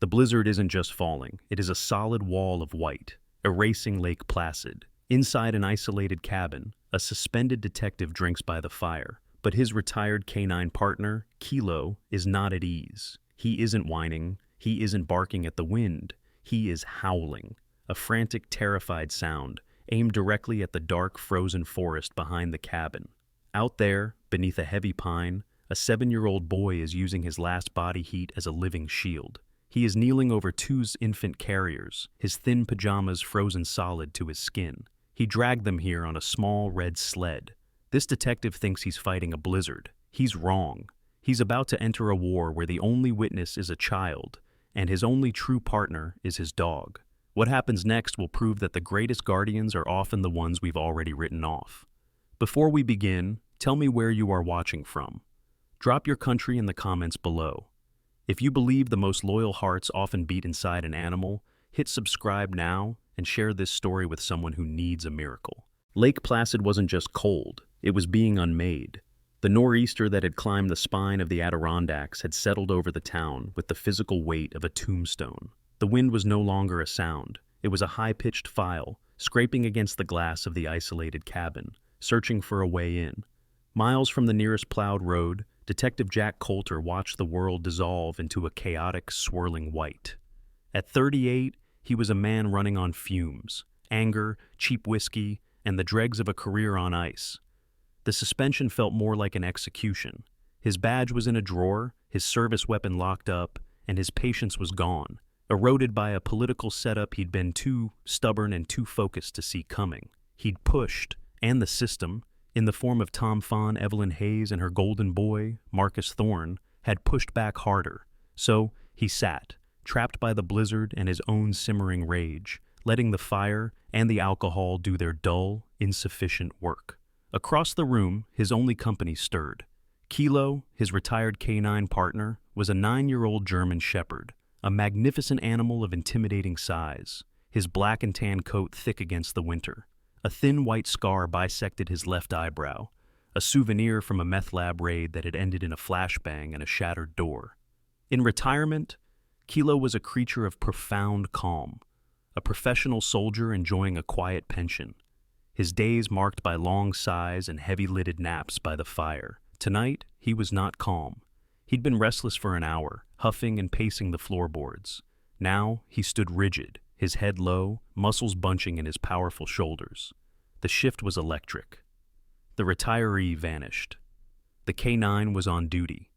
The blizzard isn't just falling, it is a solid wall of white, erasing Lake Placid. Inside an isolated cabin, a suspended detective drinks by the fire, but his retired canine partner, Kilo, is not at ease. He isn't whining, he isn't barking at the wind, he is howling, a frantic, terrified sound, aimed directly at the dark, frozen forest behind the cabin. Out there, beneath a heavy pine, a 7-year-old boy is using his last body heat as a living shield. He is kneeling over two infant carriers, his thin pajamas frozen solid to his skin. He dragged them here on a small red sled. This detective thinks he's fighting a blizzard. He's wrong. He's about to enter a war where the only witness is a child, and his only true partner is his dog. What happens next will prove that the greatest guardians are often the ones we've already written off. Before we begin, tell me where you are watching from. Drop your country in the comments below. If you believe the most loyal hearts often beat inside an animal, hit subscribe now and share this story with someone who needs a miracle. Lake Placid wasn't just cold, it was being unmade. The nor'easter that had climbed the spine of the Adirondacks had settled over the town with the physical weight of a tombstone. The wind was no longer a sound, it was a high-pitched file, scraping against the glass of the isolated cabin, searching for a way in. Miles from the nearest plowed road, Detective Jack Coulter watched the world dissolve into a chaotic, swirling white. At 38, he was a man running on fumes, anger, cheap whiskey, and the dregs of a career on ice. The suspension felt more like an execution. His badge was in a drawer, his service weapon locked up, and his patience was gone, eroded by a political setup he'd been too stubborn and too focused to see coming. He'd pushed, and the system, in the form of Tom Fawn, Evelyn Hayes, and her golden boy, Marcus Thorne, had pushed back harder. So he sat, trapped by the blizzard and his own simmering rage, letting the fire and the alcohol do their dull, insufficient work. Across the room, his only company stirred. Kilo, his retired canine partner, was a 9-year-old German shepherd, a magnificent animal of intimidating size, his black and tan coat thick against the winter. A thin white scar bisected his left eyebrow, a souvenir from a meth lab raid that had ended in a flashbang and a shattered door. In retirement, Kilo was a creature of profound calm, a professional soldier enjoying a quiet pension, his days marked by long sighs and heavy-lidded naps by the fire. Tonight, he was not calm. He'd been restless for an hour, huffing and pacing the floorboards. Now, he stood rigid, his head low, muscles bunching in his powerful shoulders. The shift was electric. The retiree vanished. The K9 was on duty.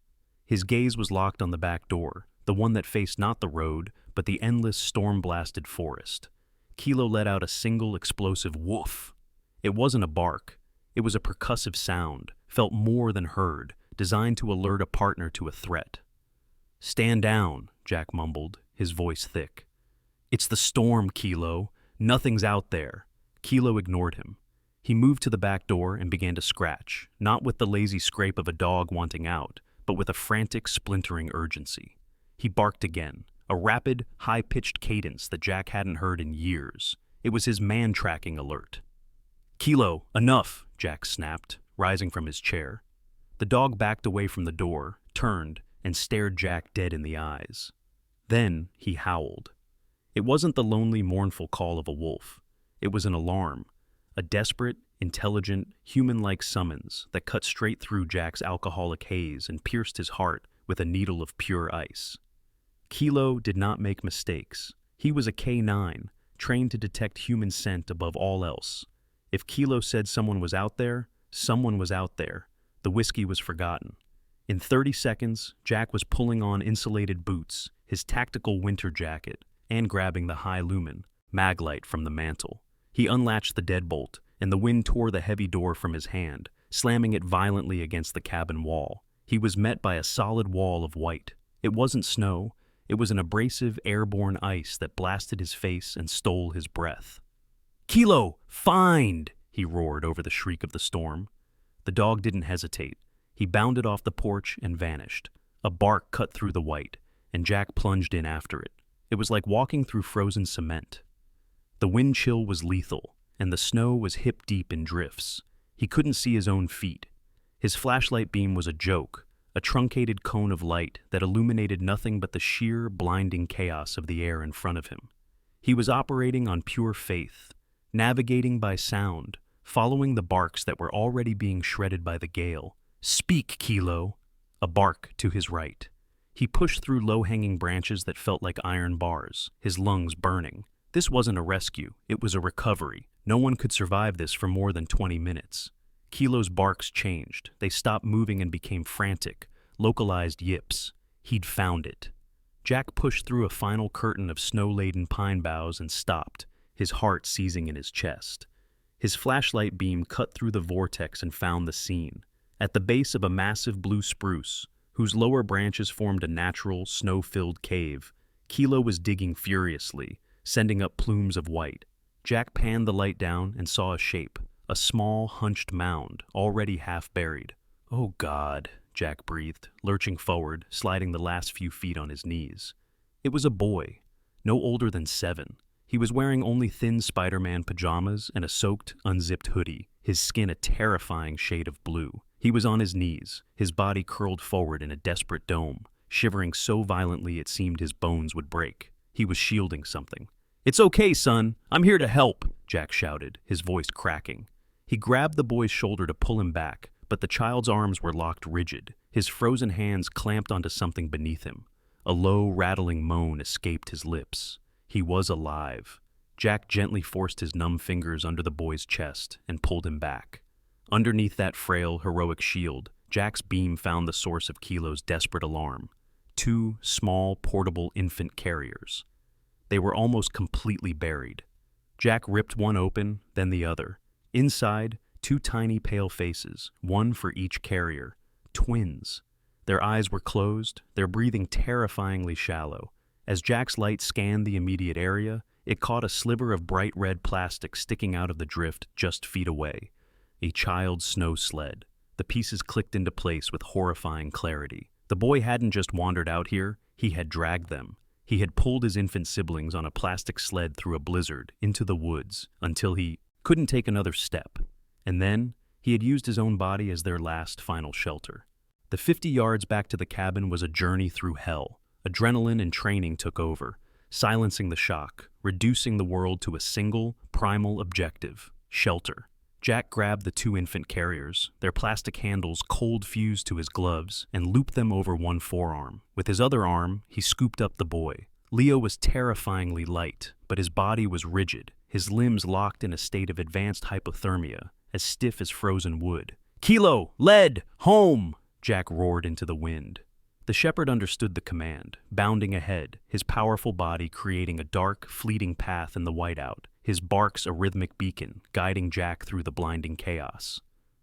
His gaze was locked on the back door, the one that faced not the road, but the endless storm-blasted forest. Kilo let out a single explosive woof. It wasn't a bark. It was a percussive sound, felt more than heard, designed to alert a partner to a threat. "Stand down," Jack mumbled, his voice thick. "It's the storm, Kilo. Nothing's out there." Kilo ignored him. He moved to the back door and began to scratch, not with the lazy scrape of a dog wanting out, but with a frantic, splintering urgency. He barked again, a rapid, high-pitched cadence that Jack hadn't heard in years. It was his man-tracking alert. "Kilo, enough," Jack snapped, rising from his chair. The dog backed away from the door, turned, and stared Jack dead in the eyes. Then he howled. It wasn't the lonely, mournful call of a wolf. It was an alarm, a desperate, intelligent, human-like summons that cut straight through Jack's alcoholic haze and pierced his heart with a needle of pure ice. Kilo did not make mistakes. He was a K9, trained to detect human scent above all else. If Kilo said someone was out there, someone was out there. The whiskey was forgotten. In 30 seconds, Jack was pulling on insulated boots, his tactical winter jacket, and grabbing the high lumen mag light from the mantel. He unlatched the deadbolt, and the wind tore the heavy door from his hand, slamming it violently against the cabin wall. He was met by a solid wall of white. It wasn't snow. It was an abrasive, airborne ice that blasted his face and stole his breath. "Kilo, find!" he roared over the shriek of the storm. The dog didn't hesitate. He bounded off the porch and vanished. A bark cut through the white, and Jack plunged in after it. It was like walking through frozen cement. The wind chill was lethal, and the snow was hip-deep in drifts. He couldn't see his own feet. His flashlight beam was a joke, a truncated cone of light that illuminated nothing but the sheer, blinding chaos of the air in front of him. He was operating on pure faith, navigating by sound, following the barks that were already being shredded by the gale. "Speak, Kilo!" A bark to his right. He pushed through low-hanging branches that felt like iron bars, his lungs burning. This wasn't a rescue, it was a recovery. No one could survive this for more than 20 minutes. Kilo's barks changed. They stopped moving and became frantic, localized yips. He'd found it. Jack pushed through a final curtain of snow-laden pine boughs and stopped, his heart seizing in his chest. His flashlight beam cut through the vortex and found the scene. At the base of a massive blue spruce, whose lower branches formed a natural, snow-filled cave, Kilo was digging furiously, sending up plumes of white. Jack panned the light down and saw a shape, a small, hunched mound, already half buried. "Oh God," Jack breathed, lurching forward, sliding the last few feet on his knees. It was a boy, no older than 7. He was wearing only thin Spider-Man pajamas and a soaked, unzipped hoodie, his skin a terrifying shade of blue. He was on his knees, his body curled forward in a desperate dome, shivering so violently it seemed his bones would break. He was shielding something. "It's okay, son. I'm here to help," Jack shouted, his voice cracking. He grabbed the boy's shoulder to pull him back, but the child's arms were locked rigid. His frozen hands clamped onto something beneath him. A low, rattling moan escaped his lips. He was alive. Jack gently forced his numb fingers under the boy's chest and pulled him back. Underneath that frail, heroic shield, Jack's beam found the source of Kilo's desperate alarm. 2 small, portable infant carriers. They were almost completely buried. Jack ripped one open, then the other. Inside, 2 tiny pale faces, one for each carrier. Twins. Their eyes were closed, their breathing terrifyingly shallow. As Jack's light scanned the immediate area, it caught a sliver of bright red plastic sticking out of the drift just feet away. A child's snow sled. The pieces clicked into place with horrifying clarity. The boy hadn't just wandered out here, he had dragged them. He had pulled his infant siblings on a plastic sled through a blizzard, into the woods, until he couldn't take another step. And then, he had used his own body as their last, final shelter. The 50 yards back to the cabin was a journey through hell. Adrenaline and training took over, silencing the shock, reducing the world to a single, primal objective: shelter. Jack grabbed the 2 infant carriers, their plastic handles cold fused to his gloves, and looped them over one forearm. With his other arm, he scooped up the boy. Leo was terrifyingly light, but his body was rigid, his limbs locked in a state of advanced hypothermia, as stiff as frozen wood. "Kilo! Lead! Home!" Jack roared into the wind. The shepherd understood the command, bounding ahead, his powerful body creating a dark, fleeting path in the whiteout, his barks a rhythmic beacon, guiding Jack through the blinding chaos.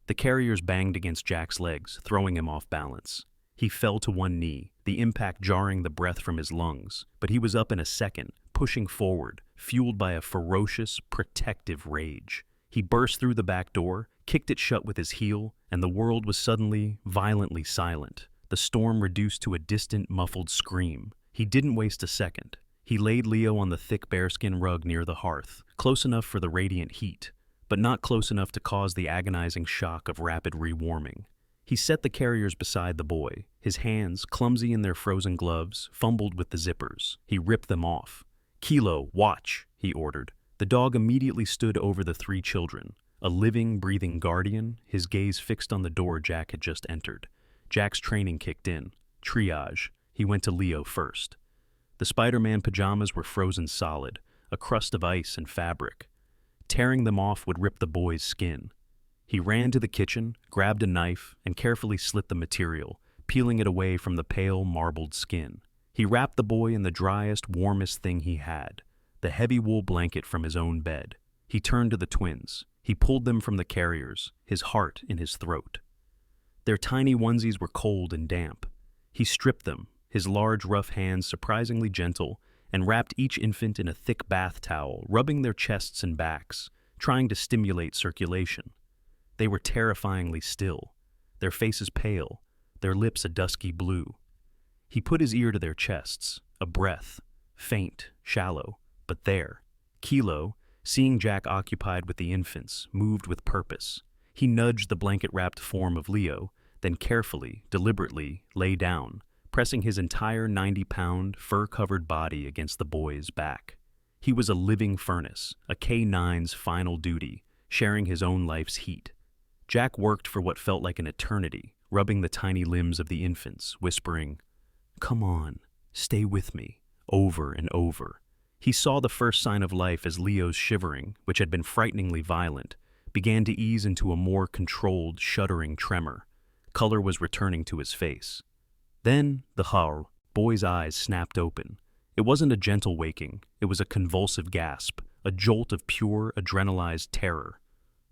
The carriers banged against Jack's legs, throwing him off balance. He fell to one knee, the impact jarring the breath from his lungs, but he was up in a second, pushing forward, fueled by a ferocious, protective rage. He burst through the back door, kicked it shut with his heel, and the world was suddenly, violently silent. The storm reduced to a distant, muffled scream. He didn't waste a second. He laid Leo on the thick bearskin rug near the hearth, close enough for the radiant heat, but not close enough to cause the agonizing shock of rapid rewarming. He set the carriers beside the boy. His hands, clumsy in their frozen gloves, fumbled with the zippers. He ripped them off. "Kilo, watch," he ordered. The dog immediately stood over the 3 children, a living, breathing guardian, his gaze fixed on the door Jack had just entered. Jack's training kicked in. Triage. He went to Leo first. The Spider-Man pajamas were frozen solid, a crust of ice and fabric. Tearing them off would rip the boy's skin. He ran to the kitchen, grabbed a knife, and carefully slit the material, peeling it away from the pale, marbled skin. He wrapped the boy in the driest, warmest thing he had, the heavy wool blanket from his own bed. He turned to the twins. He pulled them from the carriers, his heart in his throat. Their tiny onesies were cold and damp. He stripped them, his large, rough hands surprisingly gentle, and wrapped each infant in a thick bath towel, rubbing their chests and backs, trying to stimulate circulation. They were terrifyingly still, their faces pale, their lips a dusky blue. He put his ear to their chests, a breath, faint, shallow, but there. Kilo, seeing Jack occupied with the infants, moved with purpose. He nudged the blanket-wrapped form of Leo, then carefully, deliberately lay down, pressing his entire 90-pound, fur-covered body against the boy's back. He was a living furnace, a K9's final duty, sharing his own life's heat. Jack worked for what felt like an eternity, rubbing the tiny limbs of the infants, whispering, "Come on, stay with me," over and over. He saw the first sign of life as Leo's shivering, which had been frighteningly violent, began to ease into a more controlled, shuddering tremor. Color was returning to his face. Then, the boy's eyes snapped open. It wasn't a gentle waking, it was a convulsive gasp, a jolt of pure, adrenalized terror.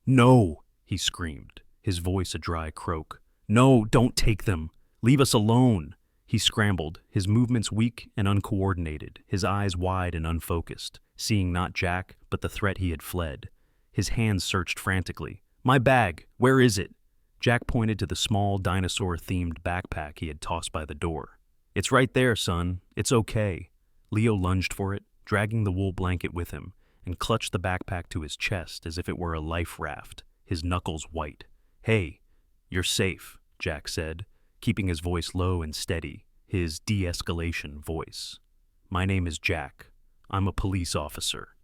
"No!" he screamed, his voice a dry croak. "No, don't take them! Leave us alone!" He scrambled, his movements weak and uncoordinated, his eyes wide and unfocused, seeing not Jack, but the threat he had fled. His hands searched frantically. "My bag! Where is it?" Jack pointed to the small dinosaur-themed backpack he had tossed by the door. "It's right there, son. It's okay." Leo lunged for it, dragging the wool blanket with him, and clutched the backpack to his chest as if it were a life raft, his knuckles white. "Hey, you're safe," Jack said, keeping his voice low and steady, his de-escalation voice. "My name is Jack. I'm a police officer.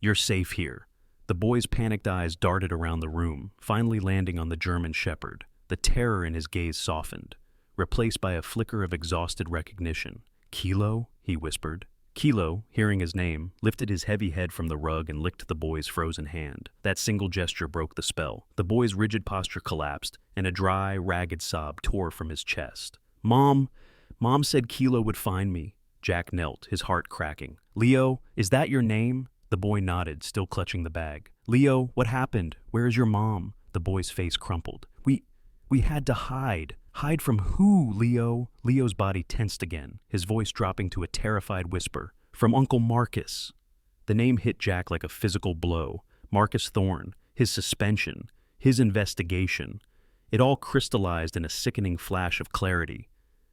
You're safe here." The boy's panicked eyes darted around the room, finally landing on the German shepherd. The terror in his gaze softened, replaced by a flicker of exhausted recognition. "Kilo?" he whispered. Kilo, hearing his name, lifted his heavy head from the rug and licked the boy's frozen hand. That single gesture broke the spell. The boy's rigid posture collapsed, and a dry, ragged sob tore from his chest. Mom said Kilo would find me." Jack knelt, his heart cracking. "Leo, is that your name?" The boy nodded, still clutching the bag. "Leo, what happened? Where is your mom?" The boy's face crumpled. We had to hide." "Hide from who, Leo?" Leo's body tensed again, his voice dropping to a terrified whisper. "From Uncle Marcus." The name hit Jack like a physical blow. Marcus Thorne, his suspension, his investigation. It all crystallized in a sickening flash of clarity.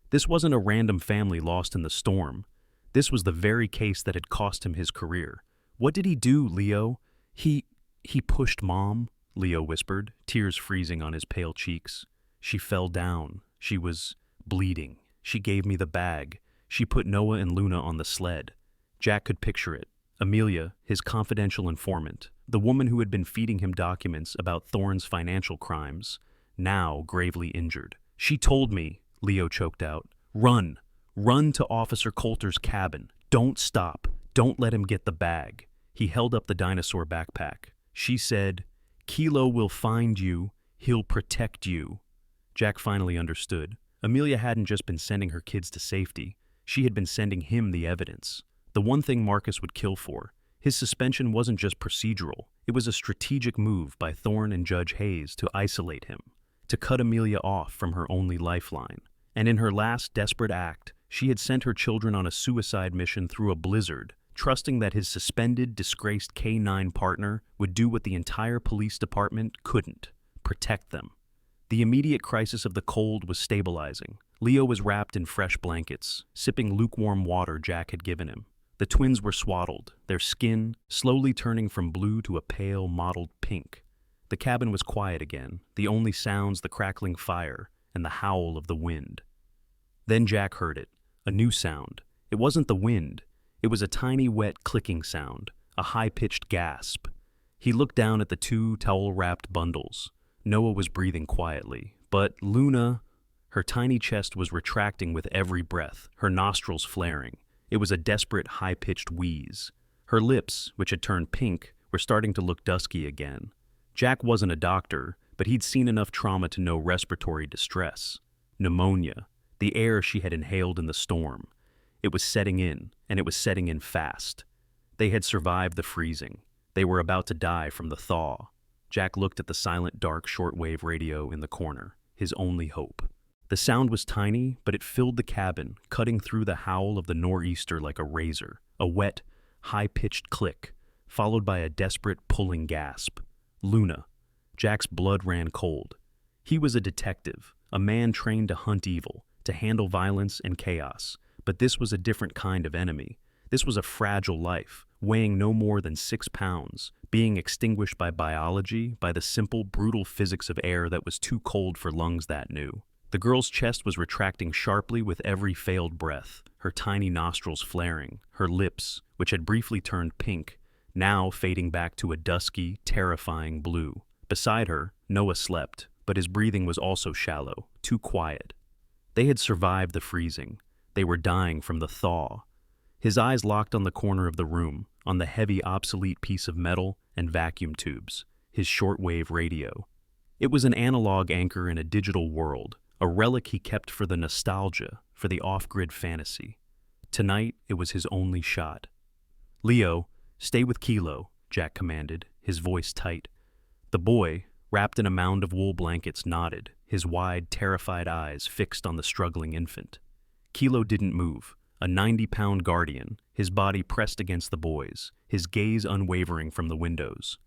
This wasn't a random family lost in the storm. This was the very case that had cost him his career. "What did he do, Leo?" He pushed Mom," Leo whispered, tears freezing on his pale cheeks. "She fell down. She was bleeding. She gave me the bag. She put Noah and Luna on the sled." Jack could picture it. Amelia, his confidential informant, the woman who had been feeding him documents about Thorne's financial crimes, now gravely injured. "She told me," Leo choked out, "Run. Run to Officer Coulter's cabin. Don't stop. Don't let him get the bag." He held up the dinosaur backpack. "She said, 'Kilo will find you. He'll protect you.'" Jack finally understood. Amelia hadn't just been sending her kids to safety. She had been sending him the evidence. The one thing Marcus would kill for. His suspension wasn't just procedural. It was a strategic move by Thorne and Judge Hayes to isolate him, to cut Amelia off from her only lifeline. And in her last desperate act, she had sent her children on a suicide mission through a blizzard, trusting that his suspended, disgraced K9 partner would do what the entire police department couldn't: protect them. The immediate crisis of the cold was stabilizing. Leo was wrapped in fresh blankets, sipping lukewarm water Jack had given him. The twins were swaddled, their skin slowly turning from blue to a pale, mottled pink. The cabin was quiet again, the only sounds the crackling fire and the howl of the wind. Then Jack heard it, a new sound. It wasn't the wind. It was a tiny, wet, clicking sound, a high-pitched gasp. He looked down at the two towel-wrapped bundles. Noah was breathing quietly, but Luna, her tiny chest was retracting with every breath, her nostrils flaring. It was a desperate, high-pitched wheeze. Her lips, which had turned pink, were starting to look dusky again. Jack wasn't a doctor, but he'd seen enough trauma to know respiratory distress. Pneumonia, the air she had inhaled in the storm. It was setting in, and it was setting in fast. They had survived the freezing. They were about to die from the thaw. Jack looked at the silent, dark shortwave radio in the corner, his only hope. The sound was tiny, but it filled the cabin, cutting through the howl of the nor'easter like a razor. A wet, high-pitched click, followed by a desperate, pulling gasp. Luna. Jack's blood ran cold. He was a detective, a man trained to hunt evil, to handle violence and chaos. But this was a different kind of enemy. This was a fragile life, weighing no more than 6 pounds, being extinguished by biology, by the simple, brutal physics of air that was too cold for lungs that knew. The girl's chest was retracting sharply with every failed breath, her tiny nostrils flaring, her lips, which had briefly turned pink, now fading back to a dusky, terrifying blue. Beside her, Noah slept, but his breathing was also shallow, too quiet. They had survived the freezing. They were dying from the thaw. His eyes locked on the corner of the room, on the heavy, obsolete piece of metal and vacuum tubes, his shortwave radio. It was an analog anchor in a digital world, a relic he kept for the nostalgia, for the off-grid fantasy. Tonight, it was his only shot. "Leo, stay with Kilo," Jack commanded, his voice tight. The boy, wrapped in a mound of wool blankets, nodded, his wide, terrified eyes fixed on the struggling infant. Kilo didn't move, a 90-pound guardian, his body pressed against the boy's, his gaze unwavering from the windows.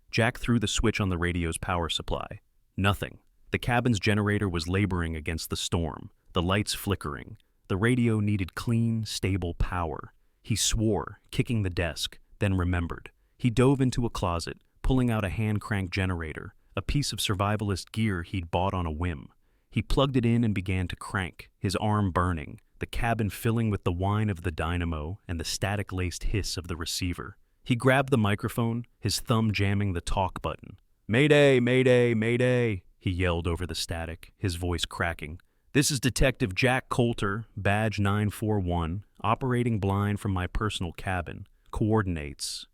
Jack threw the switch on the radio's power supply. Nothing. The cabin's generator was laboring against the storm, the lights flickering. The radio needed clean, stable power. He swore, kicking the desk, then remembered. He dove into a closet, pulling out a hand-crank generator, a piece of survivalist gear he'd bought on a whim. He plugged it in and began to crank, his arm burning, the cabin filling with the whine of the dynamo and the static-laced hiss of the receiver. He grabbed the microphone, his thumb jamming the talk button. "Mayday, mayday, mayday," he yelled over the static, his voice cracking. "This is Detective Jack Coulter, badge 941, operating blind from my personal cabin. Coordinates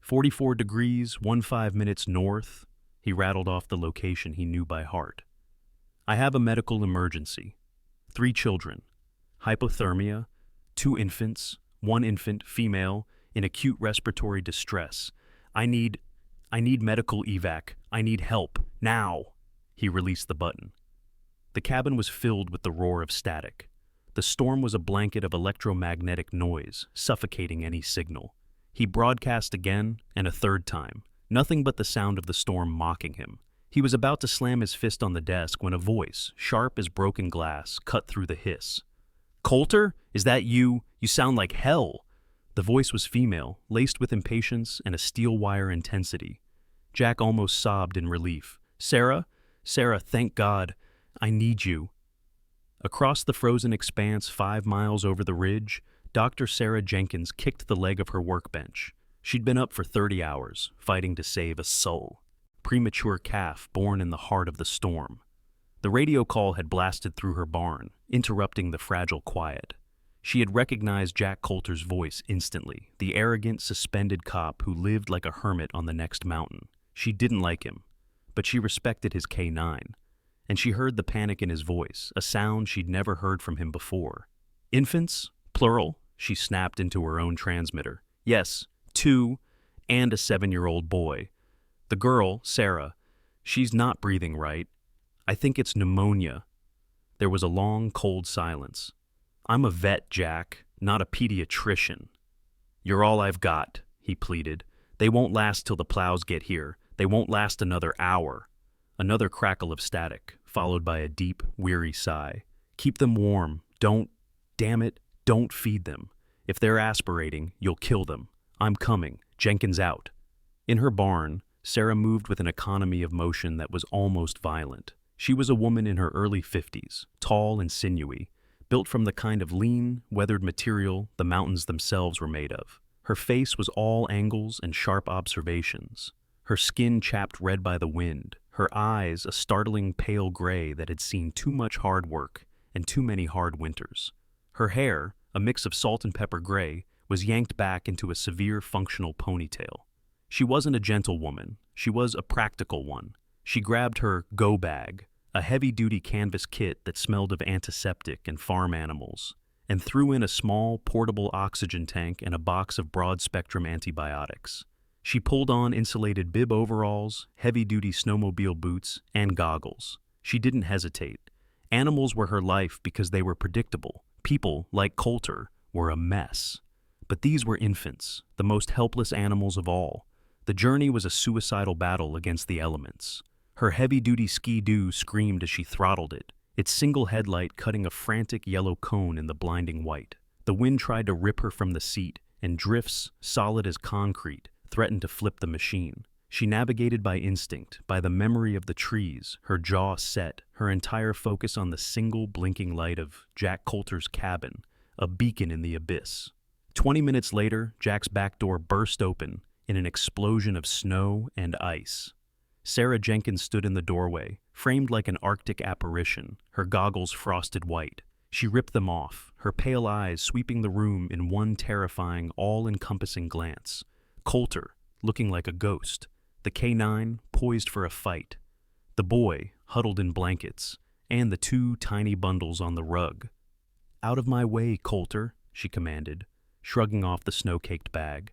44 degrees, 15 minutes north." He rattled off the location he knew by heart. "I have a medical emergency. 3 children. Hypothermia, 2 infants, 1 infant, female, in acute respiratory distress. I need medical evac. I need help. Now." He released the button. The cabin was filled with the roar of static. The storm was a blanket of electromagnetic noise, suffocating any signal. He broadcast again, and a third time. Nothing but the sound of the storm mocking him. He was about to slam his fist on the desk when a voice, sharp as broken glass, cut through the hiss. "Coulter? Is that you? You sound like hell." The voice was female, laced with impatience and a steel wire intensity. Jack almost sobbed in relief. Sarah, thank God. I need you." Across the frozen expanse 5 miles over the ridge, Dr. Sarah Jenkins kicked the leg of her workbench. She'd been up for 30 hours, fighting to save a soul. Premature calf born in the heart of the storm. The radio call had blasted through her barn, interrupting the fragile quiet. She had recognized Jack Coulter's voice instantly, the arrogant, suspended cop who lived like a hermit on the next mountain. She didn't like him, but she respected his K9. And she heard the panic in his voice, a sound she'd never heard from him before. "Infants? Plural?" she snapped into her own transmitter. "Yes, 2, and a 7-year-old boy. The girl, Sarah, she's not breathing right. I think it's pneumonia." There was a long, cold silence. "I'm a vet, Jack, not a pediatrician." "You're all I've got," he pleaded. "They won't last till the plows get here. They won't last another hour." Another crackle of static, followed by a deep, weary sigh. "Keep them warm. Damn it, don't feed them. If they're aspirating, you'll kill them. I'm coming. Jenkins out." In her barn, Sarah moved with an economy of motion that was almost violent. She was a woman in her early 50s, tall and sinewy, built from the kind of lean, weathered material the mountains themselves were made of. Her face was all angles and sharp observations. Her skin chapped red by the wind, her eyes a startling pale gray that had seen too much hard work and too many hard winters. Her hair, a mix of salt and pepper gray, was yanked back into a severe functional ponytail. She wasn't a gentle woman, she was a practical one. She grabbed her go bag, a heavy-duty canvas kit that smelled of antiseptic and farm animals, and threw in a small, portable oxygen tank and a box of broad-spectrum antibiotics. She pulled on insulated bib overalls, heavy-duty snowmobile boots, and goggles. She didn't hesitate. Animals were her life because they were predictable. People, like Coulter, were a mess. But these were infants, the most helpless animals of all. The journey was a suicidal battle against the elements. Her heavy-duty Ski-Doo screamed as she throttled it, its single headlight cutting a frantic yellow cone in the blinding white. The wind tried to rip her from the seat, and drifts, solid as concrete, threatened to flip the machine. She navigated by instinct, by the memory of the trees, her jaw set, her entire focus on the single blinking light of Jack Coulter's cabin, a beacon in the abyss. 20 minutes later, Jack's back door burst open in an explosion of snow and ice. Sarah Jenkins stood in the doorway, framed like an Arctic apparition, her goggles frosted white. She ripped them off, her pale eyes sweeping the room in one terrifying, all-encompassing glance. Coulter, looking like a ghost. The K9 poised for a fight. The boy, huddled in blankets, and the two tiny bundles on the rug. "Out of my way, Coulter," she commanded, shrugging off the snow-caked bag.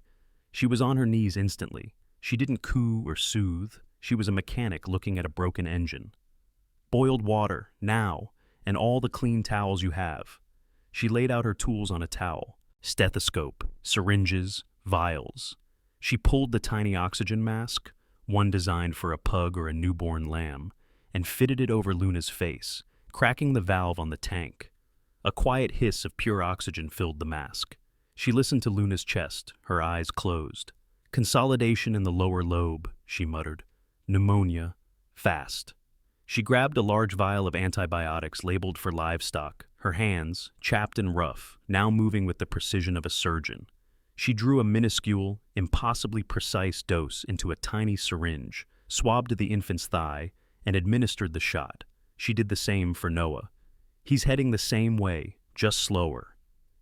She was on her knees instantly. She didn't coo or soothe. She was a mechanic looking at a broken engine. "Boiled water, now, and all the clean towels you have." She laid out her tools on a towel. Stethoscope, syringes, vials. She pulled the tiny oxygen mask, one designed for a pug or a newborn lamb, and fitted it over Luna's face, cracking the valve on the tank. A quiet hiss of pure oxygen filled the mask. She listened to Luna's chest, her eyes closed. "Consolidation in the lower lobe," she muttered. "Pneumonia. Fast." She grabbed a large vial of antibiotics labeled for livestock, her hands, chapped and rough, now moving with the precision of a surgeon. She drew a minuscule, impossibly precise dose into a tiny syringe, swabbed the infant's thigh, and administered the shot. She did the same for Noah. "He's heading the same way, just slower."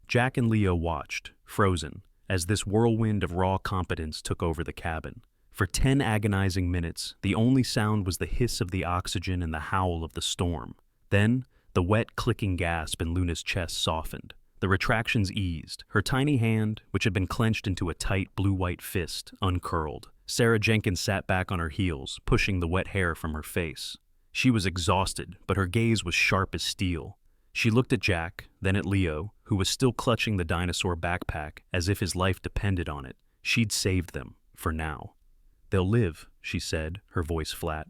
Jack and Leo watched, frozen, as this whirlwind of raw competence took over the cabin. For 10 agonizing minutes, the only sound was the hiss of the oxygen and the howl of the storm. Then, the wet, clicking gasp in Luna's chest softened. The retractions eased. Her tiny hand, which had been clenched into a tight blue-white fist, uncurled. Sarah Jenkins sat back on her heels, pushing the wet hair from her face. She was exhausted, but her gaze was sharp as steel. She looked at Jack, then at Leo, who was still clutching the dinosaur backpack as if his life depended on it. She'd saved them, for now. "They'll live," she said, her voice flat.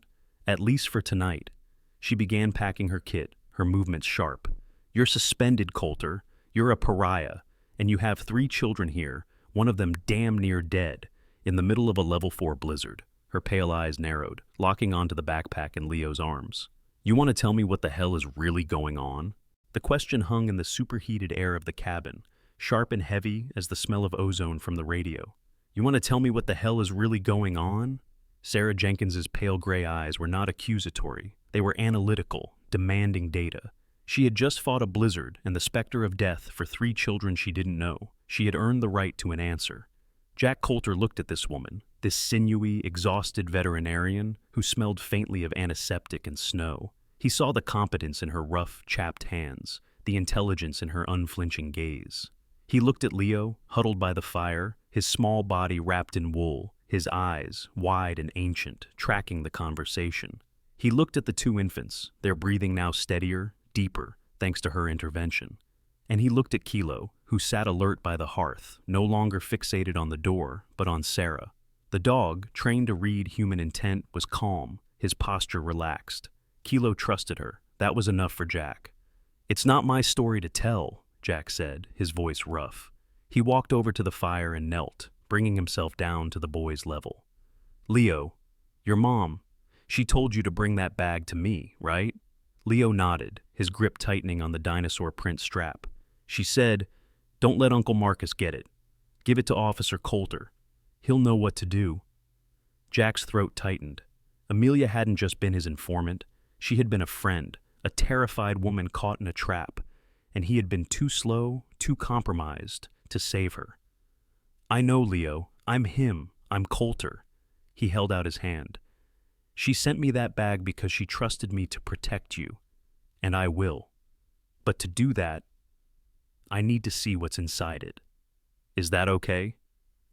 "At least for tonight." She began packing her kit, her movements sharp. "You're suspended, Coulter. You're a pariah, and you have 3 children here, one of them damn near dead, in the middle of a level 4 blizzard." Her pale eyes narrowed, locking onto the backpack in Leo's arms. "You want to tell me what the hell is really going on?" The question hung in the superheated air of the cabin, sharp and heavy as the smell of ozone from the radio. "You want to tell me what the hell is really going on?" Sarah Jenkins's pale gray eyes were not accusatory. They were analytical, demanding data. She had just fought a blizzard and the specter of death for 3 children she didn't know. She had earned the right to an answer. Jack Coulter looked at this woman, this sinewy, exhausted veterinarian who smelled faintly of antiseptic and snow. He saw the competence in her rough, chapped hands, the intelligence in her unflinching gaze. He looked at Leo, huddled by the fire, his small body wrapped in wool, his eyes, wide and ancient, tracking the conversation. He looked at the 2 infants, their breathing now steadier, deeper, thanks to her intervention. And he looked at Kilo, who sat alert by the hearth, no longer fixated on the door, but on Sarah. The dog, trained to read human intent, was calm, his posture relaxed. Kilo trusted her. That was enough for Jack. "It's not my story to tell," Jack said, his voice rough. He walked over to the fire and knelt, bringing himself down to the boy's level. "Leo, your mom, she told you to bring that bag to me, right?" Leo nodded, his grip tightening on the dinosaur print strap. "She said, 'Don't let Uncle Marcus get it. Give it to Officer Coulter. He'll know what to do.'" Jack's throat tightened. Amelia hadn't just been his informant. She had been a friend, a terrified woman caught in a trap, and he had been too slow, too compromised to save her. "I know, Leo. I'm him. I'm Coulter." He held out his hand. "She sent me that bag because she trusted me to protect you, and I will. But to do that, I need to see what's inside it. Is that okay?"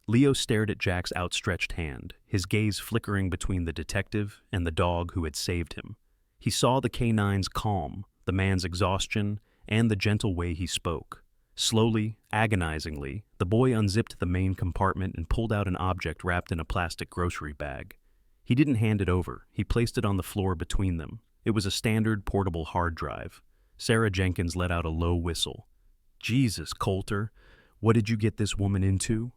Leo stared at Jack's outstretched hand, his gaze flickering between the detective and the dog who had saved him. He saw the K9's calm, the man's exhaustion, and the gentle way he spoke. Slowly, agonizingly, the boy unzipped the main compartment and pulled out an object wrapped in a plastic grocery bag. He didn't hand it over. He placed it on the floor between them. It was a standard portable hard drive. Sarah Jenkins let out a low whistle. "Jesus, Coulter, what did you get this woman into?"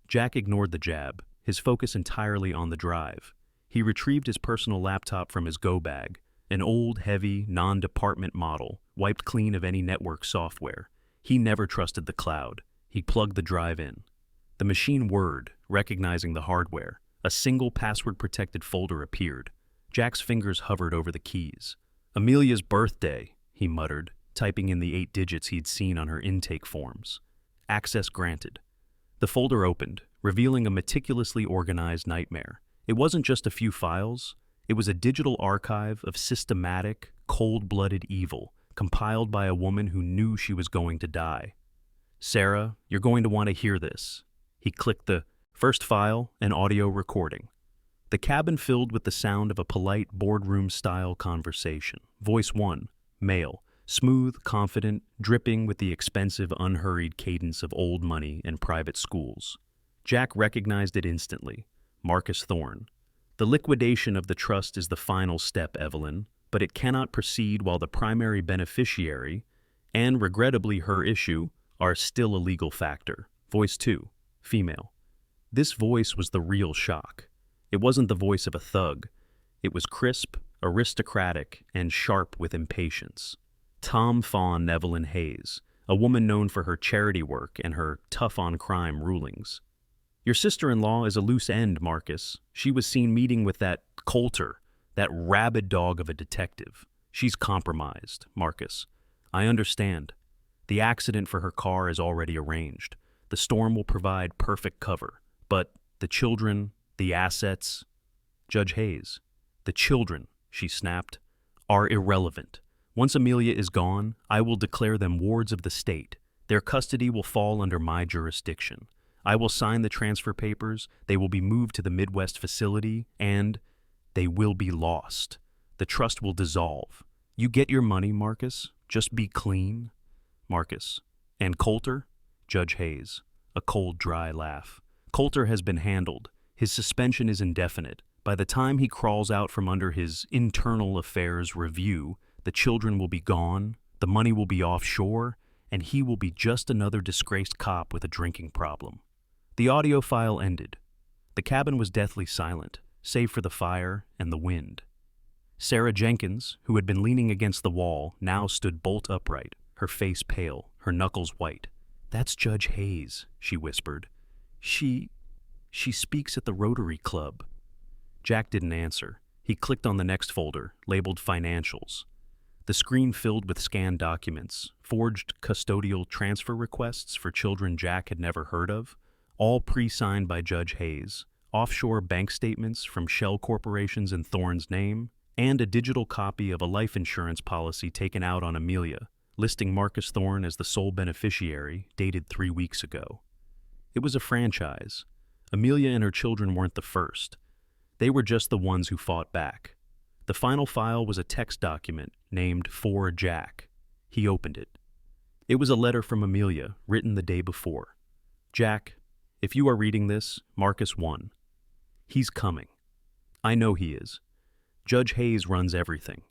Jack ignored the jab. his focus entirely on the drive. He retrieved his personal laptop from his go bag, an old, heavy, non-department model, wiped clean of any network software. He never trusted the cloud. He plugged the drive in. The machine whirred, recognizing the hardware. A single password-protected folder appeared. Jack's fingers hovered over the keys. "Amelia's birthday," he muttered, typing in the 8 digits he'd seen on her intake forms. Access granted. The folder opened, revealing a meticulously organized nightmare. It wasn't just a few files. It was a digital archive of systematic, cold-blooded evil, compiled by a woman who knew she was going to die. "Sarah, you're going to want to hear this." He clicked the first file, an audio recording. The cabin filled with the sound of a polite boardroom-style conversation. Voice 1, male, smooth, confident, dripping with the expensive, unhurried cadence of old money and private schools. Jack recognized it instantly. Marcus Thorne. "The liquidation of the trust is the final step, Evelyn, but it cannot proceed while the primary beneficiary, and regrettably her issue, are still a legal factor." Voice 2, female. This voice was the real shock. It wasn't the voice of a thug. It was crisp, aristocratic, and sharp with impatience. Tom Fawn Evelyn Hayes, a woman known for her charity work and her tough-on-crime rulings. "Your sister-in-law is a loose end, Marcus. She was seen meeting with that Coulter, that rabid dog of a detective. She's compromised, Marcus. I understand. The accident for her car is already arranged. The storm will provide perfect cover. But the children, the assets..." "Judge Hayes, the children," she snapped, "are irrelevant. Once Amelia is gone, I will declare them wards of the state. Their custody will fall under my jurisdiction. I will sign the transfer papers, they will be moved to the Midwest facility, and they will be lost. The trust will dissolve. You get your money, Marcus. Just be clean." Marcus. "And Coulter?" Judge Hayes. A cold, dry laugh. "Coulter has been handled. His suspension is indefinite. By the time he crawls out from under his internal affairs review, the children will be gone, the money will be offshore, and he will be just another disgraced cop with a drinking problem." The audio file ended. The cabin was deathly silent, save for the fire and the wind. Sarah Jenkins, who had been leaning against the wall, now stood bolt upright, her face pale, her knuckles white. "That's Judge Hayes," she whispered. She speaks at the Rotary Club." Jack didn't answer. He clicked on the next folder, labeled Financials. The screen filled with scanned documents, forged custodial transfer requests for children Jack had never heard of, all pre-signed by Judge Hayes, offshore bank statements from shell corporations in Thorne's name, and a digital copy of a life insurance policy taken out on Amelia, listing Marcus Thorne as the sole beneficiary, dated 3 weeks ago. It was a franchise. Amelia and her children weren't the first. They were just the ones who fought back. The final file was a text document named For Jack. He opened it. It was a letter from Amelia, written the day before. "Jack, if you are reading this, Marcus won. He's coming. I know he is. Judge Hayes runs everything.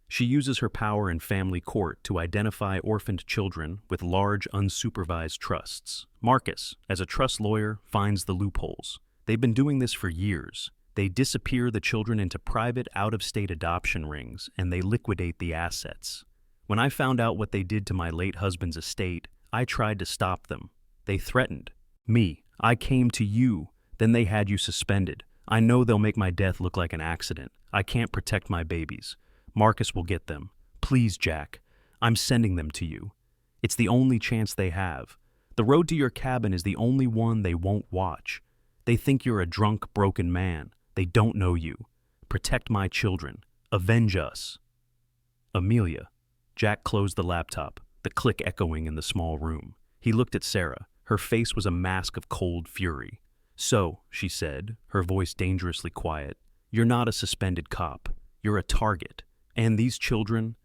She uses her power in family court to identify orphaned children with large, unsupervised trusts. Marcus, as a trust lawyer, finds the loopholes. They've been doing this for years. They disappear the children into private, out-of-state adoption rings, and they liquidate the assets. When I found out what they did to my late husband's estate, I tried to stop them. They threatened me. I came to you. Then they had you suspended. I know they'll make my death look like an accident. I can't protect my babies. Marcus will get them. Please, Jack. I'm sending them to you. It's the only chance they have. The road to your cabin is the only one they won't watch. They think you're a drunk, broken man. They don't know you. Protect my children. Avenge us." Amelia. Jack closed the laptop, the click echoing in the small room. He looked at Sarah. Her face was a mask of cold fury. "So," she said, her voice dangerously quiet, "you're not a suspended cop. You're a target. And these children,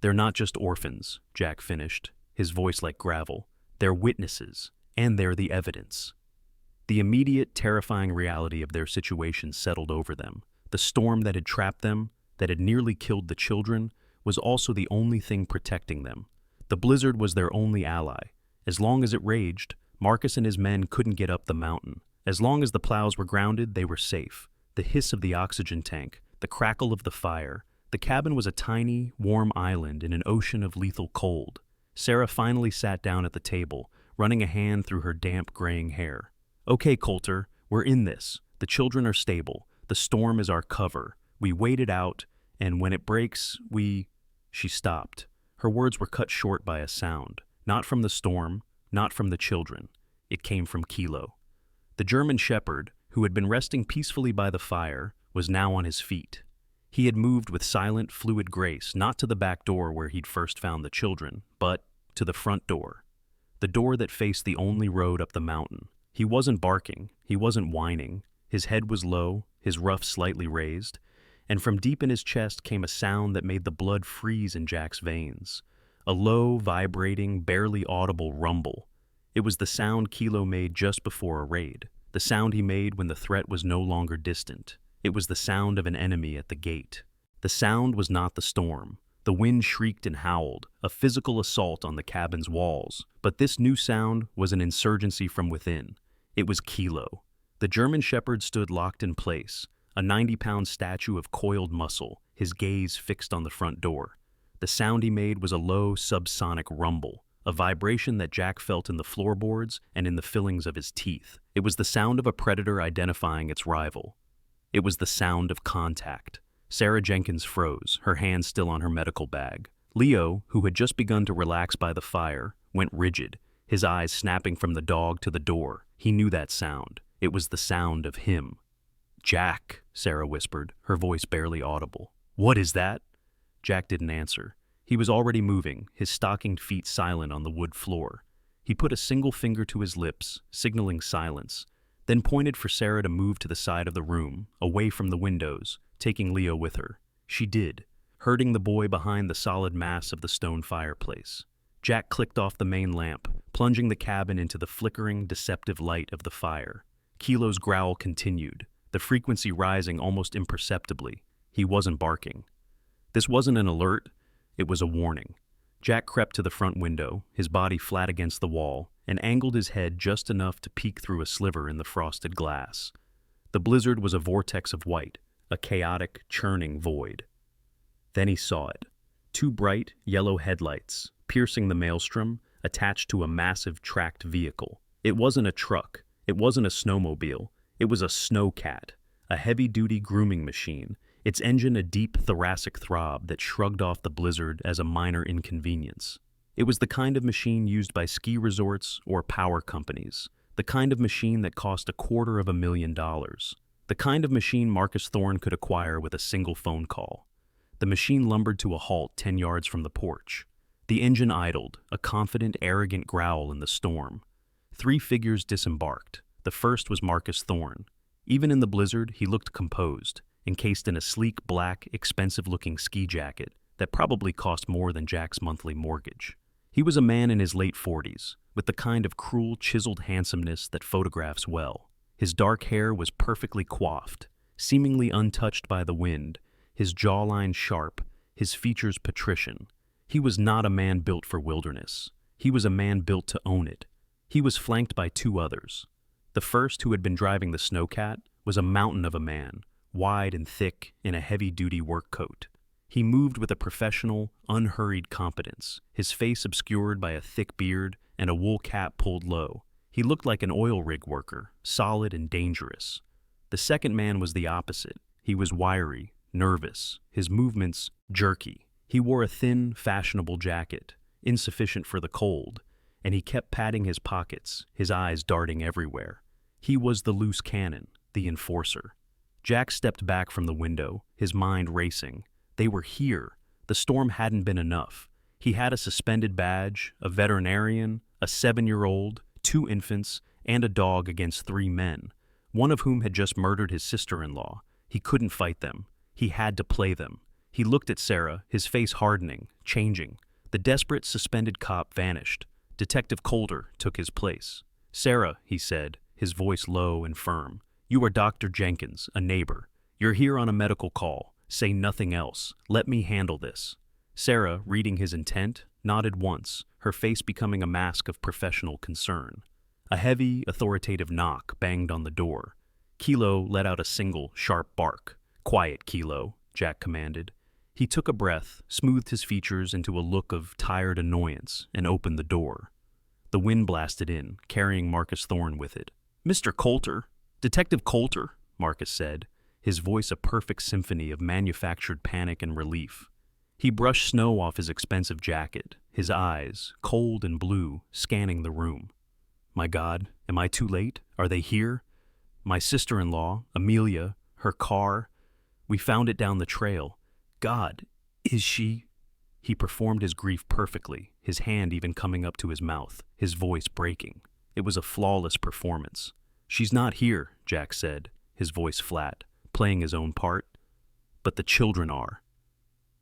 they're not just orphans," Jack finished, his voice like gravel. "They're witnesses, and they're the evidence." The immediate, terrifying reality of their situation settled over them. The storm that had trapped them, that had nearly killed the children, was also the only thing protecting them. The blizzard was their only ally. As long as it raged, Marcus and his men couldn't get up the mountain. As long as the plows were grounded, they were safe. The hiss of the oxygen tank, the crackle of the fire. The cabin was a tiny, warm island in an ocean of lethal cold. Sarah finally sat down at the table, running a hand through her damp, graying hair. "Okay, Coulter, we're in this. The children are stable. The storm is our cover. We wait it out, and when it breaks, we—" She stopped. Her words were cut short by a sound. Not from the storm, not from the children. It came from Kilo. The German shepherd, who had been resting peacefully by the fire, was now on his feet. He had moved with silent, fluid grace, not to the back door where he'd first found the children, but to the front door. The door that faced the only road up the mountain. He wasn't barking, he wasn't whining. His head was low, his ruff slightly raised, and from deep in his chest came a sound that made the blood freeze in Jack's veins. A low, vibrating, barely audible rumble. It was the sound Kilo made just before a raid, the sound he made when the threat was no longer distant. It was the sound of an enemy at the gate. The sound was not the storm. The wind shrieked and howled, a physical assault on the cabin's walls. But this new sound was an insurgency from within. It was Kilo. The German shepherd stood locked in place, a 90-pound statue of coiled muscle, his gaze fixed on the front door. The sound he made was a low, subsonic rumble, a vibration that Jack felt in the floorboards and in the fillings of his teeth. It was the sound of a predator identifying its rival. It was the sound of contact. Sarah Jenkins froze, her hand still on her medical bag. Leo, who had just begun to relax by the fire, went rigid, his eyes snapping from the dog to the door. He knew that sound. It was the sound of him. "Jack," Sarah whispered, her voice barely audible. "What is that?" Jack didn't answer. He was already moving, his stockinged feet silent on the wood floor. He put a single finger to his lips, signaling silence, then pointed for Sarah to move to the side of the room, away from the windows, taking Leo with her. She did, herding the boy behind the solid mass of the stone fireplace. Jack clicked off the main lamp, plunging the cabin into the flickering, deceptive light of the fire. Kilo's growl continued, the frequency rising almost imperceptibly. He wasn't barking. This wasn't an alert, it was a warning. Jack crept to the front window, his body flat against the wall, and angled his head just enough to peek through a sliver in the frosted glass. The blizzard was a vortex of white, a chaotic, churning void. Then he saw it. Two bright, yellow headlights, piercing the maelstrom, attached to a massive tracked vehicle. It wasn't a truck, it wasn't a snowmobile, it was a snowcat, a heavy-duty grooming machine, its engine a deep thoracic throb that shrugged off the blizzard as a minor inconvenience. It was the kind of machine used by ski resorts or power companies, the kind of machine that cost $250,000, the kind of machine Marcus Thorne could acquire with a single phone call. The machine lumbered to a halt 10 yards from the porch. The engine idled, a confident, arrogant growl in the storm. 3 figures disembarked. The first was Marcus Thorne. Even in the blizzard, he looked composed, encased in a sleek, black, expensive-looking ski jacket that probably cost more than Jack's monthly mortgage. He was a man in his late 40s, with the kind of cruel, chiseled handsomeness that photographs well. His dark hair was perfectly coiffed, seemingly untouched by the wind, his jawline sharp, his features patrician. He was not a man built for wilderness. He was a man built to own it. He was flanked by 2 others. The first, who had been driving the snowcat, was a mountain of a man, wide and thick in a heavy-duty work coat. He moved with a professional, unhurried competence, his face obscured by a thick beard and a wool cap pulled low. He looked like an oil rig worker, solid and dangerous. The second man was the opposite. He was wiry, nervous, his movements jerky. He wore a thin, fashionable jacket, insufficient for the cold, and he kept patting his pockets, his eyes darting everywhere. He was the loose cannon, the enforcer. Jack stepped back from the window, his mind racing. They were here. The storm hadn't been enough. He had a suspended badge, a veterinarian, a 7-year-old, 2 infants, and a dog against 3 men, one of whom had just murdered his sister-in-law. He couldn't fight them. He had to play them. He looked at Sarah, his face hardening, changing. The desperate, suspended cop vanished. Detective Coulter took his place. "Sarah," he said, his voice low and firm, "you are Dr. Jenkins, a neighbor. You're here on a medical call. Say nothing else. Let me handle this." Sarah, reading his intent, nodded once, her face becoming a mask of professional concern. A heavy, authoritative knock banged on the door. Kilo let out a single, sharp bark. "Quiet, Kilo," Jack commanded. He took a breath, smoothed his features into a look of tired annoyance, and opened the door. The wind blasted in, carrying Marcus Thorne with it. "Mr. Coulter, Detective Coulter," Marcus said, his voice a perfect symphony of manufactured panic and relief. He brushed snow off his expensive jacket, his eyes, cold and blue, scanning the room. "My God, am I too late? Are they here? My sister-in-law, Amelia, her car. We found it down the trail. God, is she—" He performed his grief perfectly, his hand even coming up to his mouth, his voice breaking. It was a flawless performance. "She's not here," Jack said, his voice flat, playing his own part. "But the children are."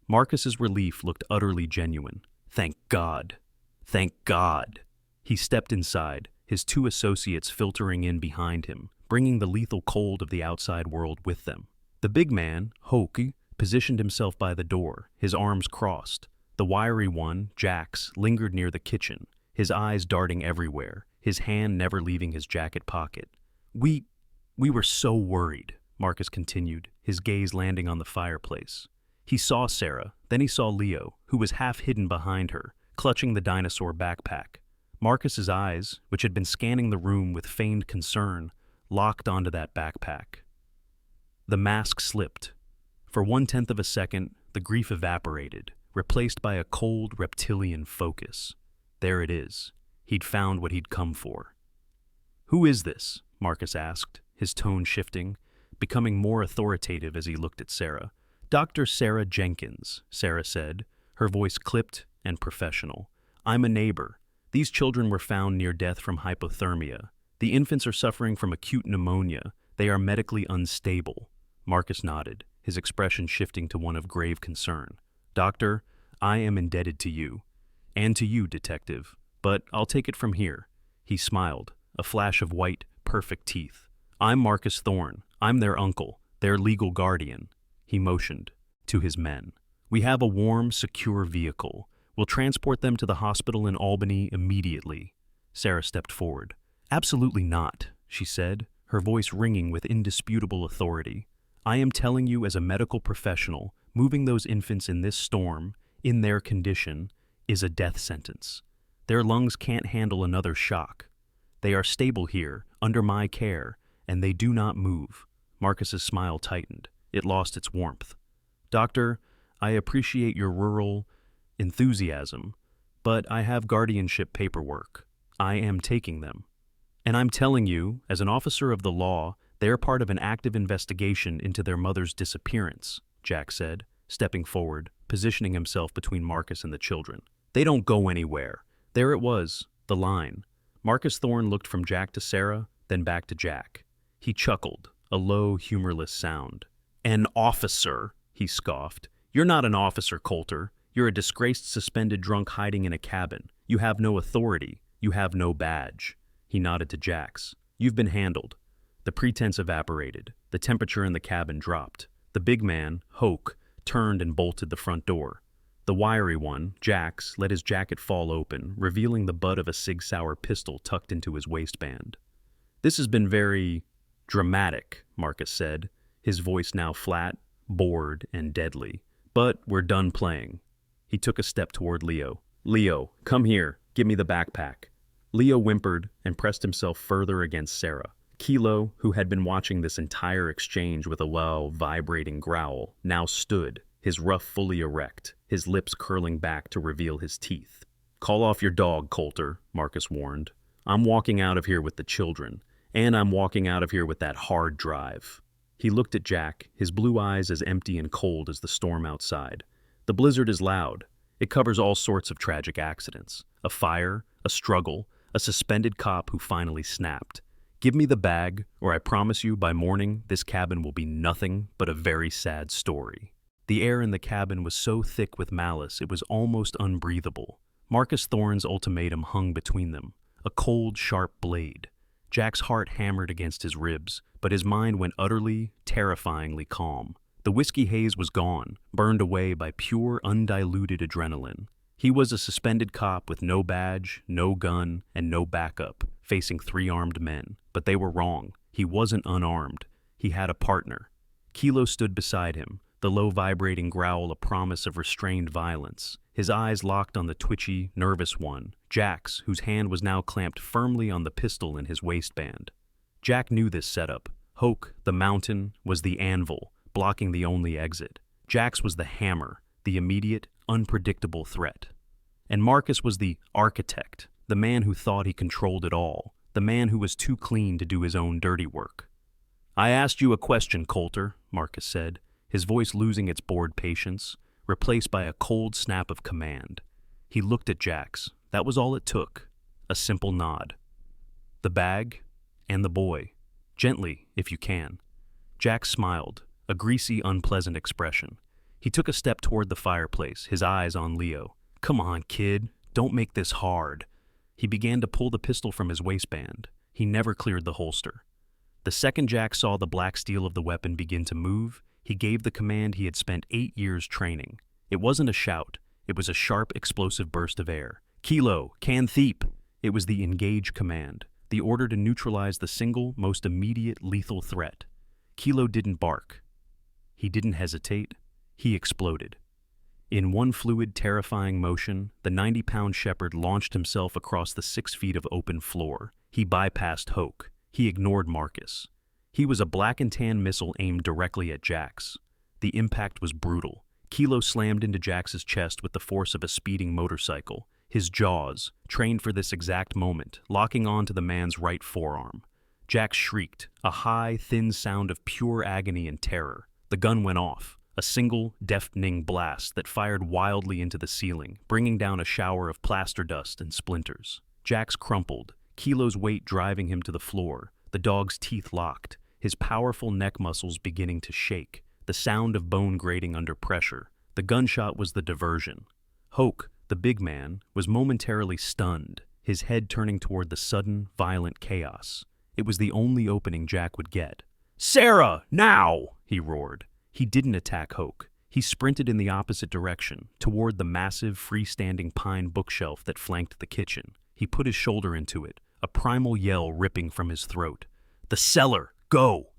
Marcus's relief looked utterly genuine. "Thank God! Thank God!" He stepped inside, his two associates filtering in behind him, bringing the lethal cold of the outside world with them. The big man, Hoki, positioned himself by the door, his arms crossed. The wiry one, Jax, lingered near the kitchen, his eyes darting everywhere, his hand never leaving his jacket pocket. We were so worried," Marcus continued, his gaze landing on the fireplace. He saw Sarah, then he saw Leo, who was half hidden behind her, clutching the dinosaur backpack. Marcus's eyes, which had been scanning the room with feigned concern, locked onto that backpack. The mask slipped. For 1/10 of a second, the grief evaporated, replaced by a cold reptilian focus. There it is. He'd found what he'd come for. "Who is this?" Marcus asked, his tone shifting, becoming more authoritative as he looked at Sarah. "Dr. Sarah Jenkins," Sarah said, her voice clipped and professional. "I'm a neighbor. These children were found near death from hypothermia. The infants are suffering from acute pneumonia. They are medically unstable." Marcus nodded, his expression shifting to one of grave concern. "Doctor, I am indebted to you. And to you, detective. But I'll take it from here." He smiled, a flash of white, perfect teeth. "I'm Marcus Thorne. I'm their uncle, their legal guardian." He motioned to his men. "We have a warm, secure vehicle. We'll transport them to the hospital in Albany immediately." Sarah stepped forward. "Absolutely not," she said, her voice ringing with indisputable authority. "I am telling you as a medical professional, moving those infants in this storm, in their condition, is a death sentence. Their lungs can't handle another shock. They are stable here, under my care, and they do not move." Marcus's smile tightened. It lost its warmth. "Doctor, I appreciate your rural enthusiasm, but I have guardianship paperwork. I am taking them. And I'm telling you, as an officer of the law, they're part of an active investigation into their mother's disappearance," Jack said, stepping forward, positioning himself between Marcus and the children. "They don't go anywhere." There it was, the line. Marcus Thorne looked from Jack to Sarah, then back to Jack. He chuckled, a low, humorless sound. "An officer," he scoffed. "You're not an officer, Coulter. You're a disgraced suspended drunk hiding in a cabin. You have no authority. You have no badge." He nodded to Jax. "You've been handled." The pretense evaporated. The temperature in the cabin dropped. The big man, Hoke, turned and bolted the front door. The wiry one, Jax, let his jacket fall open, revealing the butt of a Sig Sauer pistol tucked into his waistband. "This has been very dramatic," Marcus said, his voice now flat, bored, and deadly. "But we're done playing." He took a step toward Leo. "Leo, come here. Give me the backpack." Leo whimpered and pressed himself further against Sarah. Kilo, who had been watching this entire exchange with a low, vibrating growl, now stood, his ruff fully erect, his lips curling back to reveal his teeth. "Call off your dog, Coulter," Marcus warned. "I'm walking out of here with the children, and I'm walking out of here with that hard drive." He looked at Jack, his blue eyes as empty and cold as the storm outside. "The blizzard is loud. It covers all sorts of tragic accidents. A fire, a struggle, a suspended cop who finally snapped. Give me the bag, or I promise you by morning this cabin will be nothing but a very sad story." The air in the cabin was so thick with malice it was almost unbreathable. Marcus Thorne's ultimatum hung between them, a cold, sharp blade. Jack's heart hammered against his ribs, but his mind went utterly, terrifyingly calm. The whiskey haze was gone, burned away by pure, undiluted adrenaline. He was a suspended cop with no badge, no gun, and no backup, facing 3 armed men. But they were wrong. He wasn't unarmed. He had a partner. Kilo stood beside him, the low vibrating growl a promise of restrained violence. His eyes locked on the twitchy, nervous one, Jack's, whose hand was now clamped firmly on the pistol in his waistband. Jack knew this setup. Hoke, the mountain, was the anvil, blocking the only exit. Jack's was the hammer, the immediate, unpredictable threat. And Marcus was the architect, the man who thought he controlled it all, the man who was too clean to do his own dirty work. "I asked you a question, Coulter," Marcus said, his voice losing its bored patience, replaced by a cold snap of command. He looked at Jack's. That was all it took. A simple nod. "The bag and the boy. Gently, if you can." Jack smiled, a greasy, unpleasant expression. He took a step toward the fireplace, his eyes on Leo. "Come on, kid. Don't make this hard." He began to pull the pistol from his waistband. He never cleared the holster. The second Jack saw the black steel of the weapon begin to move, he gave the command he had spent 8 years training. It wasn't a shout. It was a sharp, explosive burst of air. "Kilo, can thiep." It was the engage command, the order to neutralize the single, most immediate, lethal threat. Kilo didn't bark. He didn't hesitate. He exploded. In one fluid, terrifying motion, the 90-pound shepherd launched himself across the 6 feet of open floor. He bypassed Hoke. He ignored Marcus. He was a black and tan missile aimed directly at Jack's. The impact was brutal. Kilo slammed into Jack's chest with the force of a speeding motorcycle, his jaws, trained for this exact moment, locking on to the man's right forearm. Jack shrieked, a high, thin sound of pure agony and terror. The gun went off, a single, deafening blast that fired wildly into the ceiling, bringing down a shower of plaster dust and splinters. Jack's crumpled, Kilo's weight driving him to the floor, the dog's teeth locked, his powerful neck muscles beginning to shake, the sound of bone grating under pressure. The gunshot was the diversion. Hoke, the big man, was momentarily stunned, his head turning toward the sudden, violent chaos. It was the only opening Jack would get. "Sarah, now!" he roared. He didn't attack Hoke. He sprinted in the opposite direction, toward the massive, freestanding pine bookshelf that flanked the kitchen. He put his shoulder into it, a primal yell ripping from his throat. "The cellar! Go!"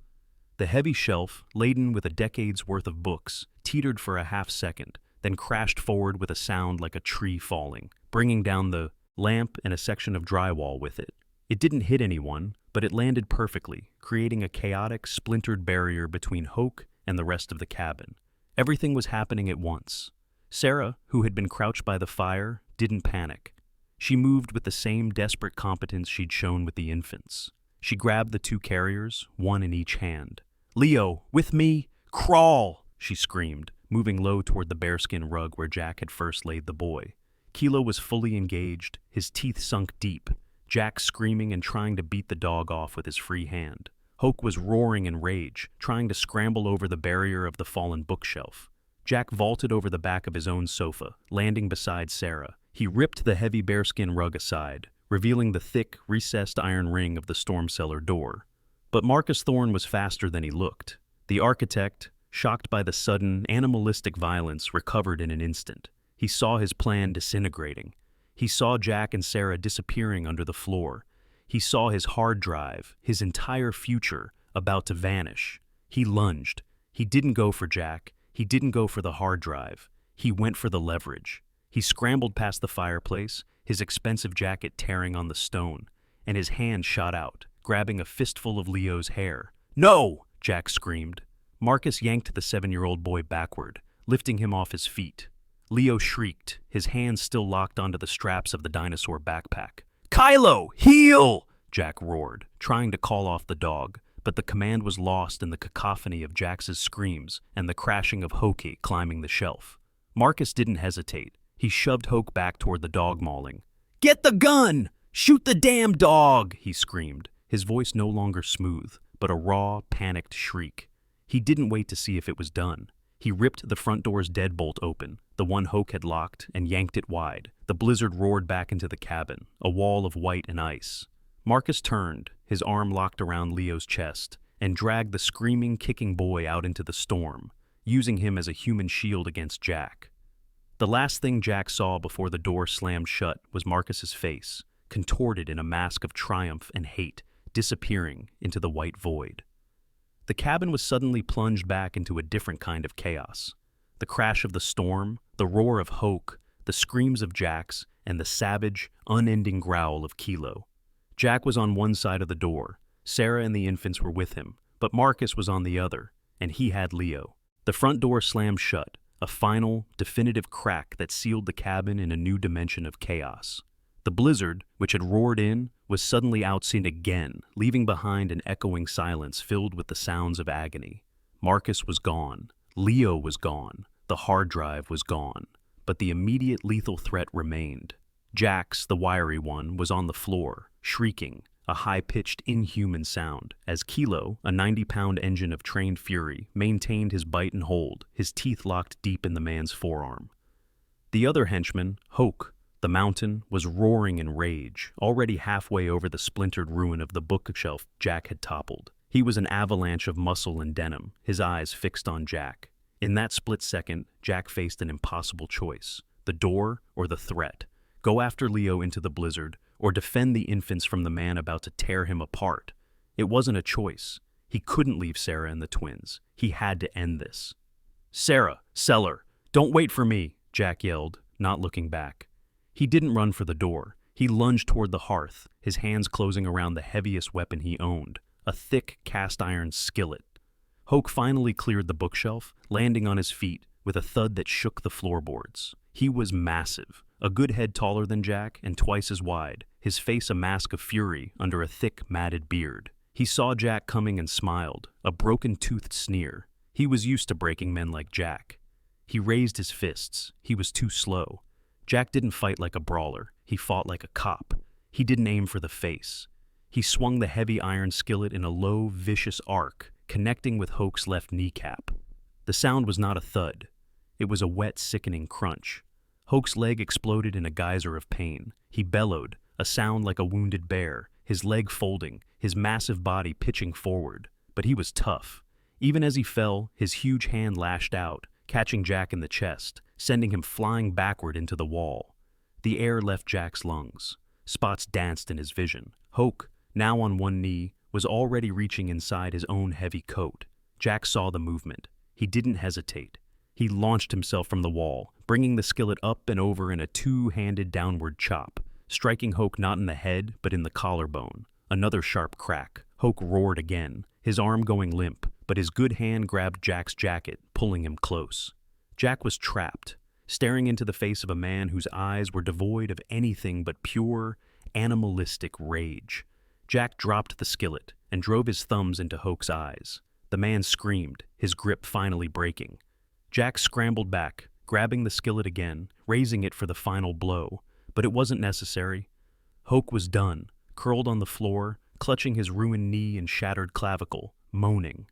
The heavy shelf, laden with a decade's worth of books, teetered for a half-second, then crashed forward with a sound like a tree falling, bringing down the lamp and a section of drywall with it. It didn't hit anyone, but it landed perfectly, creating a chaotic, splintered barrier between Hoke and the rest of the cabin. Everything was happening at once. Sarah, who had been crouched by the fire, didn't panic. She moved with the same desperate competence she'd shown with the infants. She grabbed the 2 carriers, one in each hand. "Leo, with me! Crawl!" she screamed, moving low toward the bearskin rug where Jack had first laid the boy. Kilo was fully engaged, his teeth sunk deep, Jack screaming and trying to beat the dog off with his free hand. Hoke was roaring in rage, trying to scramble over the barrier of the fallen bookshelf. Jack vaulted over the back of his own sofa, landing beside Sarah. He ripped the heavy bearskin rug aside, revealing the thick, recessed iron ring of the storm cellar door. But Marcus Thorne was faster than he looked. The architect, shocked by the sudden, animalistic violence, recovered in an instant. He saw his plan disintegrating. He saw Jack and Sarah disappearing under the floor. He saw his hard drive, his entire future, about to vanish. He lunged. He didn't go for Jack. He didn't go for the hard drive. He went for the leverage. He scrambled past the fireplace, his expensive jacket tearing on the stone, and his hand shot out, grabbing a fistful of Leo's hair. "No!" Jack screamed. Marcus yanked the 7-year-old boy backward, lifting him off his feet. Leo shrieked, his hands still locked onto the straps of the dinosaur backpack. "Kylo, heal!" Jack roared, trying to call off the dog, but the command was lost in the cacophony of Jax's screams and the crashing of Hoke climbing the shelf. Marcus didn't hesitate. He shoved Hoke back toward the dog mauling. "Get the gun! Shoot the damn dog!" he screamed, his voice no longer smooth, but a raw, panicked shriek. He didn't wait to see if it was done. He ripped the front door's deadbolt open, the one Hoke had locked, and yanked it wide. The blizzard roared back into the cabin, a wall of white and ice. Marcus turned, his arm locked around Leo's chest, and dragged the screaming, kicking boy out into the storm, using him as a human shield against Jack. The last thing Jack saw before the door slammed shut was Marcus's face, contorted in a mask of triumph and hate, disappearing into the white void. The cabin was suddenly plunged back into a different kind of chaos. The crash of the storm, the roar of Hoke, the screams of Jax, and the savage, unending growl of Kilo. Jack was on one side of the door. Sarah and the infants were with him, but Marcus was on the other, and he had Leo. The front door slammed shut, a final, definitive crack that sealed the cabin in a new dimension of chaos. The blizzard, which had roared in, was suddenly outseen again, leaving behind an echoing silence filled with the sounds of agony. Marcus was gone. Leo was gone. The hard drive was gone. But the immediate lethal threat remained. Jax, the wiry one, was on the floor, shrieking, a high-pitched, inhuman sound, as Kilo, a 90-pound engine of trained fury, maintained his bite and hold, his teeth locked deep in the man's forearm. The other henchman, Hoke, the mountain, was roaring in rage, already halfway over the splintered ruin of the bookshelf Jack had toppled. He was an avalanche of muscle and denim, his eyes fixed on Jack. In that split second, Jack faced an impossible choice: the door or the threat. Go after Leo into the blizzard, or defend the infants from the man about to tear him apart. It wasn't a choice. He couldn't leave Sarah and the twins. He had to end this. "Sarah, Cellar, don't wait for me," Jack yelled, not looking back. He didn't run for the door. He lunged toward the hearth, his hands closing around the heaviest weapon he owned, a thick cast-iron skillet. Hoke finally cleared the bookshelf, landing on his feet with a thud that shook the floorboards. He was massive, a good head taller than Jack and twice as wide, his face a mask of fury under a thick, matted beard. He saw Jack coming and smiled, a broken-toothed sneer. He was used to breaking men like Jack. He raised his fists. He was too slow. Jack didn't fight like a brawler. He fought like a cop. He didn't aim for the face. He swung the heavy iron skillet in a low, vicious arc, connecting with Hoke's left kneecap. The sound was not a thud. It was a wet, sickening crunch. Hoke's leg exploded in a geyser of pain. He bellowed, a sound like a wounded bear, his leg folding, his massive body pitching forward. But he was tough. Even as he fell, his huge hand lashed out, catching Jack in the chest, sending him flying backward into the wall. The air left Jack's lungs. Spots danced in his vision. Hoke, now on one knee, was already reaching inside his own heavy coat. Jack saw the movement. He didn't hesitate. He launched himself from the wall, bringing the skillet up and over in a two-handed downward chop, striking Hoke not in the head, but in the collarbone. Another sharp crack. Hoke roared again, his arm going limp, but his good hand grabbed Jack's jacket, pulling him close. Jack was trapped, staring into the face of a man whose eyes were devoid of anything but pure, animalistic rage. Jack dropped the skillet and drove his thumbs into Hoke's eyes. The man screamed, his grip finally breaking. Jack scrambled back, grabbing the skillet again, raising it for the final blow, but it wasn't necessary. Hoke was done, curled on the floor, clutching his ruined knee and shattered clavicle, moaning.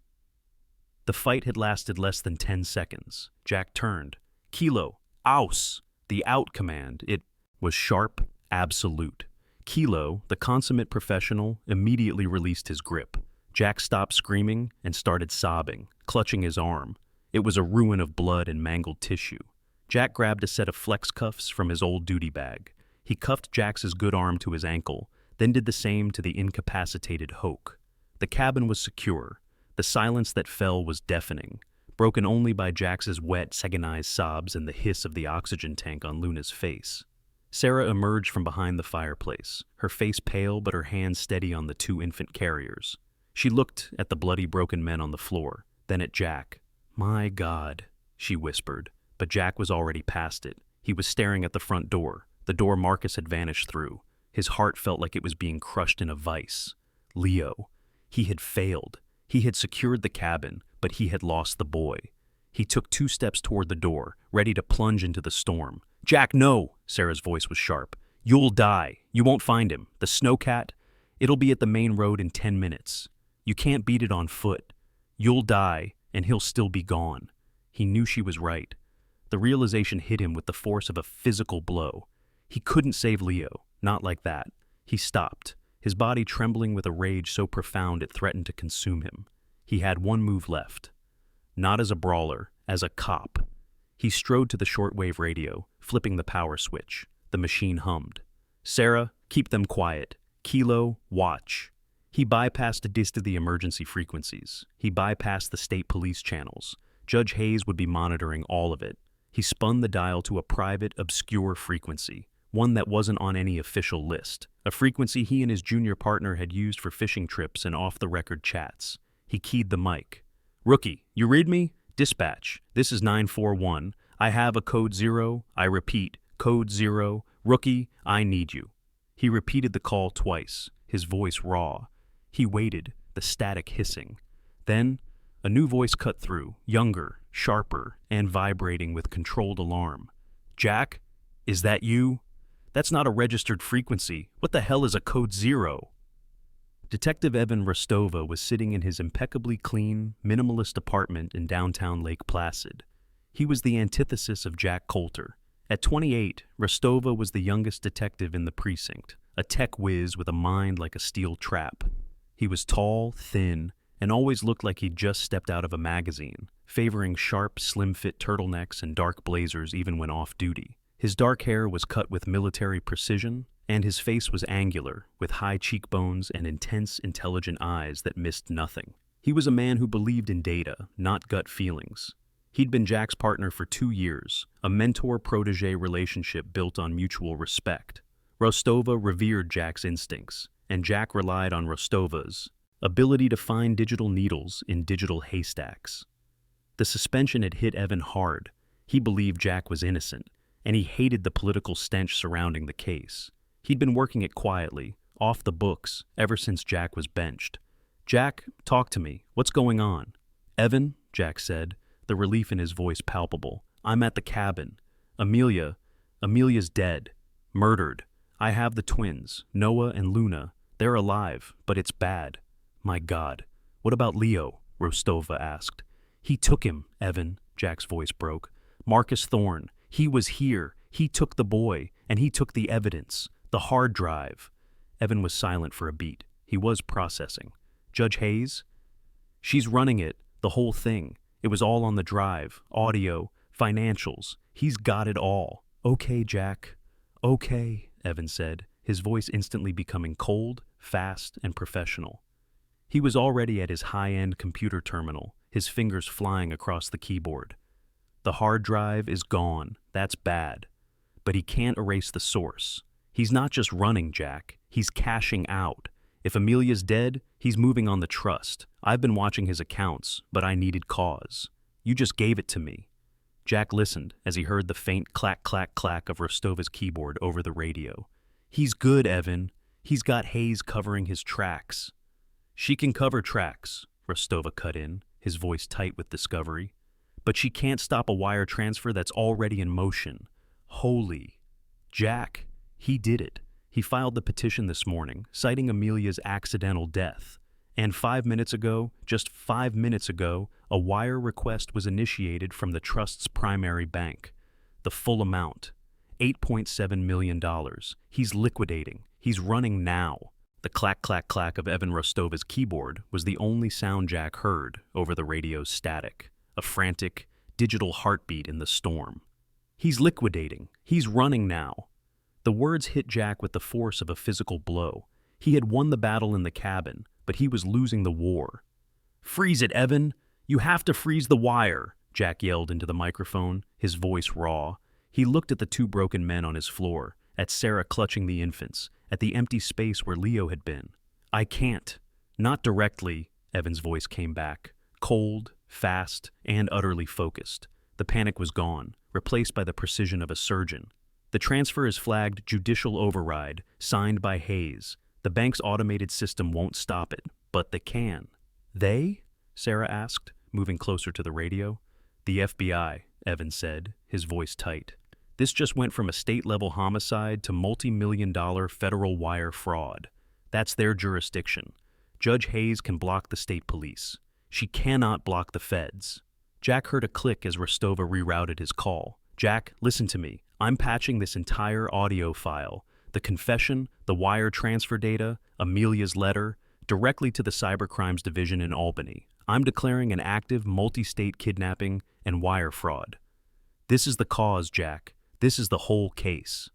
The fight had lasted less than 10 seconds. Jack turned. "Kilo, aus!" The out command. It was sharp, absolute. Kilo, the consummate professional, immediately released his grip. Jack stopped screaming and started sobbing, clutching his arm. It was a ruin of blood and mangled tissue. Jack grabbed a set of flex cuffs from his old duty bag. He cuffed Jax's good arm to his ankle, then did the same to the incapacitated Hoke. The cabin was secure. The silence that fell was deafening, broken only by Jax's wet, agonized sobs and the hiss of the oxygen tank on Luna's face. Sarah emerged from behind the fireplace, her face pale but her hands steady on the two infant carriers. She looked at the bloody, broken men on the floor, then at Jack. "My God," she whispered, but Jack was already past it. He was staring at the front door, the door Marcus had vanished through. His heart felt like it was being crushed in a vice. Leo. He had failed. He had secured the cabin, but he had lost the boy. He took 2 steps toward the door, ready to plunge into the storm. "Jack, no!" Sarah's voice was sharp. "You'll die. You won't find him. The snowcat? It'll be at the main road in 10 minutes. You can't beat it on foot. You'll die, and he'll still be gone." He knew she was right. The realization hit him with the force of a physical blow. He couldn't save Leo, not like that. He stopped, his body trembling with a rage so profound it threatened to consume him. He had one move left. Not as a brawler, as a cop. He strode to the shortwave radio, flipping the power switch. The machine hummed. "Sarah, keep them quiet. Kilo, watch." He bypassed the emergency frequencies. He bypassed the state police channels. Judge Hayes would be monitoring all of it. He spun the dial to a private, obscure frequency, one that wasn't on any official list, a frequency he and his junior partner had used for fishing trips and off-the-record chats. He keyed the mic. "Rookie, you read me? Dispatch, this is 941. I have a code 0. I repeat, code 0. Rookie, I need you." He repeated the call twice, his voice raw. He waited, the static hissing. Then, a new voice cut through, younger, sharper, and vibrating with controlled alarm. "Jack, is that you? That's not a registered frequency. What the hell is a code 0? Detective Evan Rostova was sitting in his impeccably clean, minimalist apartment in downtown Lake Placid. He was the antithesis of Jack Coulter. At 28, Rostova was the youngest detective in the precinct, a tech whiz with a mind like a steel trap. He was tall, thin, and always looked like he'd just stepped out of a magazine, favoring sharp, slim-fit turtlenecks and dark blazers even when off-duty. His dark hair was cut with military precision, and his face was angular, with high cheekbones and intense, intelligent eyes that missed nothing. He was a man who believed in data, not gut feelings. He'd been Jack's partner for 2 years, a mentor-protege relationship built on mutual respect. Rostova revered Jack's instincts, and Jack relied on Rostova's ability to find digital needles in digital haystacks. The suspension had hit Evan hard. He believed Jack was innocent, and he hated the political stench surrounding the case. He'd been working it quietly, off the books, ever since Jack was benched. "Jack, talk to me. What's going on?" "Evan," Jack said, the relief in his voice palpable. "I'm at the cabin. Amelia's dead. Murdered. I have the twins, Noah and Luna. They're alive, but it's bad." "My God. What about Leo?" Rostova asked. "He took him, Evan," Jack's voice broke. "Marcus Thorne. He was here. He took the boy, and he took the evidence, the hard drive." Evan was silent for a beat. He was processing. "Judge Hayes?" "She's running it, the whole thing. It was all on the drive, audio, financials. He's got it all." "Okay, Jack. Okay," Evan said, his voice instantly becoming cold, fast, and professional. He was already at his high-end computer terminal, his fingers flying across the keyboard. "The hard drive is gone. That's bad. But he can't erase the source. He's not just running, Jack. He's cashing out. If Amelia's dead, he's moving on the trust. I've been watching his accounts, but I needed cause. You just gave it to me." Jack listened as he heard the faint clack, clack, clack of Rostova's keyboard over the radio. "He's good, Evan. He's got Hayes covering his tracks." "She can cover tracks," Rostova cut in, his voice tight with discovery. "But she can't stop a wire transfer that's already in motion. Holy. Jack, he did it. He filed the petition this morning, citing Amelia's accidental death. And 5 minutes ago, just 5 minutes ago, a wire request was initiated from the trust's primary bank. The full amount, $8.7 million. He's liquidating. He's running now." The clack, clack, clack of Evan Rostova's keyboard was the only sound Jack heard over the radio's static, a frantic, digital heartbeat in the storm. "He's liquidating. He's running now." The words hit Jack with the force of a physical blow. He had won the battle in the cabin, but he was losing the war. "Freeze it, Evan! You have to freeze the wire!" Jack yelled into the microphone, his voice raw. He looked at the 2 broken men on his floor, at Sarah clutching the infants, at the empty space where Leo had been. "I can't. Not directly," Evan's voice came back, cold, fast, and utterly focused. The panic was gone, replaced by the precision of a surgeon. "The transfer is flagged judicial override, signed by Hayes. The bank's automated system won't stop it, but they can." "They?" Sarah asked, moving closer to the radio. "The FBI," Evan said, his voice tight. "This just went from a state-level homicide to multi-million-dollar federal wire fraud. That's their jurisdiction. Judge Hayes can block the state police. She cannot block the feds." Jack heard a click as Rostova rerouted his call. "Jack, listen to me. I'm patching this entire audio file, the confession, the wire transfer data, Amelia's letter, directly to the Cybercrimes Division in Albany. I'm declaring an active multi-state kidnapping and wire fraud." This is the cause, Jack. This is the whole case.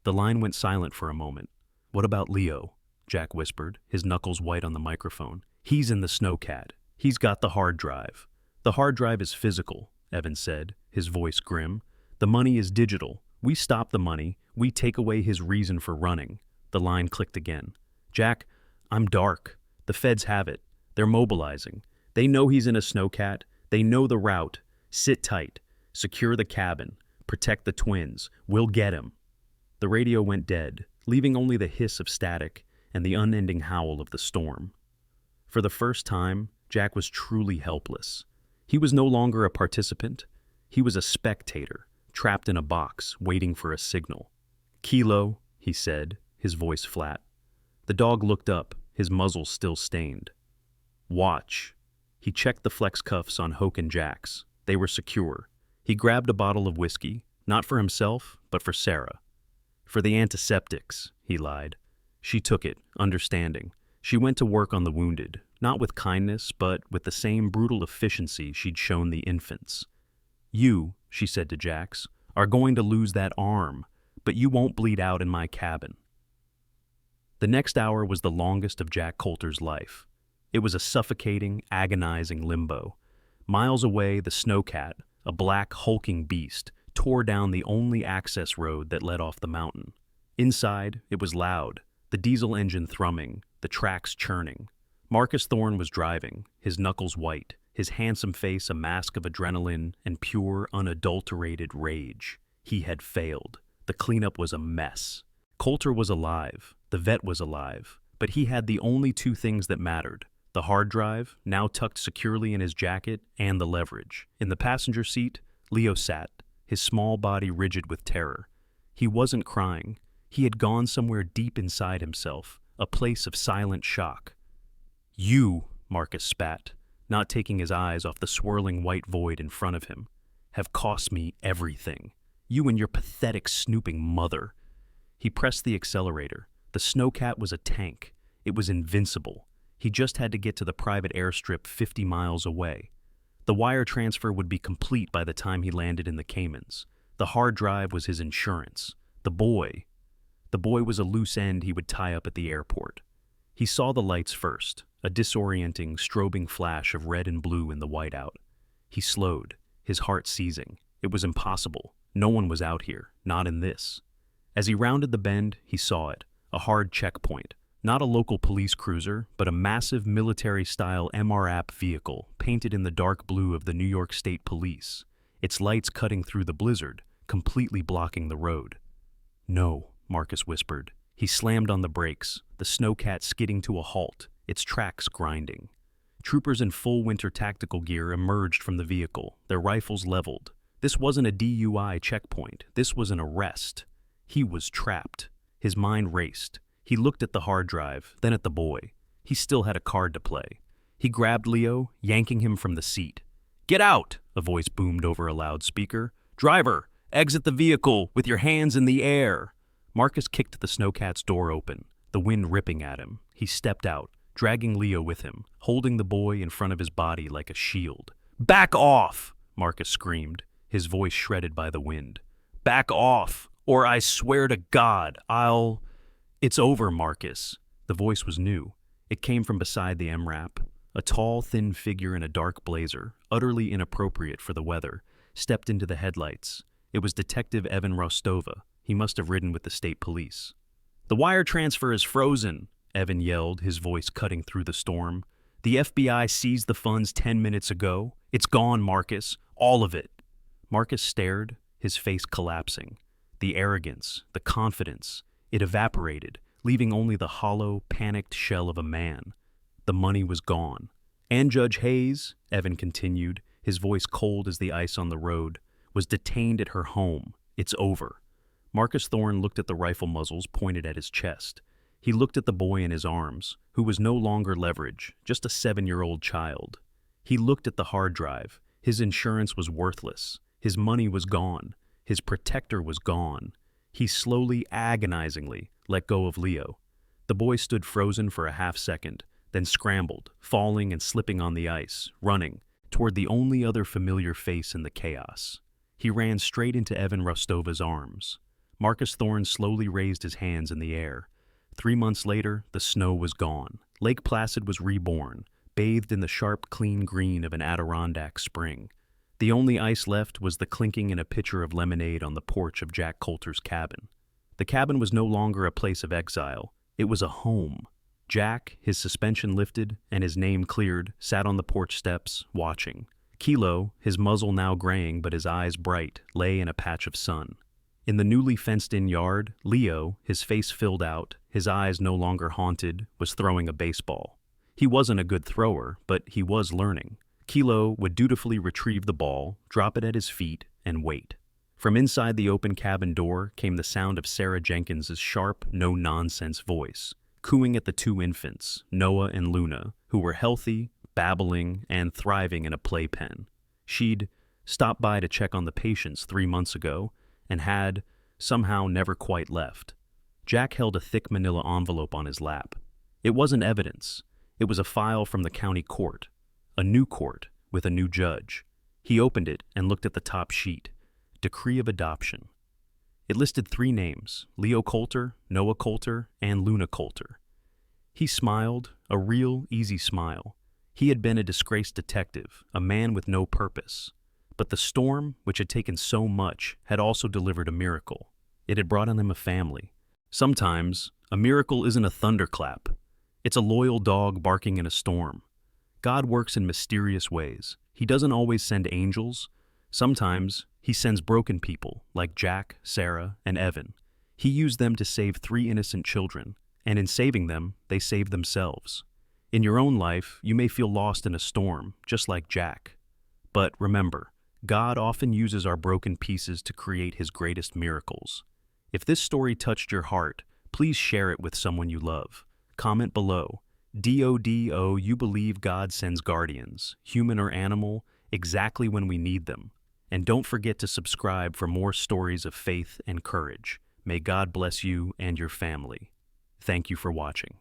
The line went silent for a moment. What about Leo? Jack whispered, his knuckles white on the microphone. He's in the snowcat. He's got the hard drive. The hard drive is physical, Evan said, his voice grim. The money is digital. We stop the money. We take away his reason for running. The line clicked again. Jack, I'm dark. The feds have it. They're mobilizing. They know he's in a snowcat. They know the route. Sit tight. Secure the cabin. Protect the twins. We'll get him. The radio went dead, leaving only the hiss of static and the unending howl of the storm. For the first time, Jack was truly helpless. He was no longer a participant. He was a spectator, trapped in a box, waiting for a signal. Kilo, he said, his voice flat. The dog looked up, his muzzle still stained. Watch. He checked the flex cuffs on Hoke and Jack's. They were secure. He grabbed a bottle of whiskey, not for himself, but for Sarah. For the antiseptics, he lied. She took it, understanding. She went to work on the wounded, not with kindness, but with the same brutal efficiency she'd shown the infants. You, she said to Jax, are going to lose that arm, but you won't bleed out in my cabin. The next hour was the longest of Jack Coulter's life. It was a suffocating, agonizing limbo. Miles away, the snowcat, a black, hulking beast, tore down the only access road that led off the mountain. Inside, it was loud, the diesel engine thrumming, the tracks churning. Marcus Thorne was driving, his knuckles white, his handsome face a mask of adrenaline and pure, unadulterated rage. He had failed. The cleanup was a mess. Coulter was alive, the vet was alive, but he had the only two things that mattered: the hard drive, now tucked securely in his jacket, and the leverage. In the passenger seat, Leo sat, his small body rigid with terror. He wasn't crying. He had gone somewhere deep inside himself, a place of silent shock. You, Marcus spat, not taking his eyes off the swirling white void in front of him, have cost me everything. You and your pathetic snooping mother. He pressed the accelerator. The snowcat was a tank. It was invincible. He just had to get to the private airstrip 50 miles away. The wire transfer would be complete by the time he landed in the Caymans. The hard drive was his insurance. The boy was a loose end he would tie up at the airport. He saw the lights first, a disorienting, strobing flash of red and blue in the whiteout. He slowed, his heart seizing. It was impossible. No one was out here, not in this. As he rounded the bend, he saw it, a hard checkpoint. Not a local police cruiser, but a massive military-style MRAP vehicle painted in the dark blue of the New York State Police, its lights cutting through the blizzard, completely blocking the road. No, Marcus whispered. He slammed on the brakes, the snowcat skidding to a halt, its tracks grinding. Troopers in full winter tactical gear emerged from the vehicle, their rifles leveled. This wasn't a DUI checkpoint. This was an arrest. He was trapped. His mind raced. He looked at the hard drive, then at the boy. He still had a card to play. He grabbed Leo, yanking him from the seat. "Get out!" a voice boomed over a loudspeaker. "Driver, exit the vehicle with your hands in the air!" Marcus kicked the snowcat's door open, the wind ripping at him. He stepped out, dragging Leo with him, holding the boy in front of his body like a shield. "Back off!" Marcus screamed, his voice shredded by the wind. "Back off, or I swear to God, I'll—" "It's over, Marcus." The voice was new. It came from beside the MRAP. A tall, thin figure in a dark blazer, utterly inappropriate for the weather, stepped into the headlights. It was Detective Evan Rostova. He must have ridden with the state police. "The wire transfer is frozen," Evan yelled, his voice cutting through the storm. "The FBI seized the funds 10 minutes ago. It's gone, Marcus. All of it." Marcus stared, his face collapsing. The arrogance, the confidence, it evaporated, leaving only the hollow, panicked shell of a man. The money was gone. "And Judge Hayes," Evan continued, his voice cold as the ice on the road, "was detained at her home. It's over." Marcus Thorne looked at the rifle muzzles pointed at his chest. He looked at the boy in his arms, who was no longer leverage, just a 7-year-old child. He looked at the hard drive. His insurance was worthless. His money was gone. His protector was gone. He slowly, agonizingly, let go of Leo. The boy stood frozen for a half second, then scrambled, falling and slipping on the ice, running, toward the only other familiar face in the chaos. He ran straight into Evan Rostova's arms. Marcus Thorne slowly raised his hands in the air. 3 months later, the snow was gone. Lake Placid was reborn, bathed in the sharp, clean green of an Adirondack spring. The only ice left was the clinking in a pitcher of lemonade on the porch of Jack Coulter's cabin. The cabin was no longer a place of exile. It was a home. Jack, his suspension lifted and his name cleared, sat on the porch steps, watching. Kilo, his muzzle now graying but his eyes bright, lay in a patch of sun. In the newly fenced-in yard, Leo, his face filled out, his eyes no longer haunted, was throwing a baseball. He wasn't a good thrower, but he was learning. Kilo would dutifully retrieve the ball, drop it at his feet, and wait. From inside the open cabin door came the sound of Sarah Jenkins's sharp, no-nonsense voice, cooing at the 2 infants, Noah and Luna, who were healthy, babbling, and thriving in a playpen. She'd stopped by to check on the patients 3 months ago and had, somehow, never quite left. Jack held a thick manila envelope on his lap. It wasn't evidence. It was a file from the county court. A new court, with a new judge. He opened it and looked at the top sheet. Decree of adoption. It listed 3 names, Leo Coulter, Noah Coulter, and Luna Coulter. He smiled, a real, easy smile. He had been a disgraced detective, a man with no purpose. But the storm, which had taken so much, had also delivered a miracle. It had brought on him a family. Sometimes, a miracle isn't a thunderclap. It's a loyal dog barking in a storm. God works in mysterious ways. He doesn't always send angels. Sometimes, he sends broken people, like Jack, Sarah, and Evan. He used them to save 3 innocent children, and in saving them, they saved themselves. In your own life, you may feel lost in a storm, just like Jack. But remember, God often uses our broken pieces to create his greatest miracles. If this story touched your heart, please share it with someone you love. Comment below. DODO, you believe God sends guardians, human or animal, exactly when we need them. And don't forget to subscribe for more stories of faith and courage. May God bless you and your family. Thank you for watching.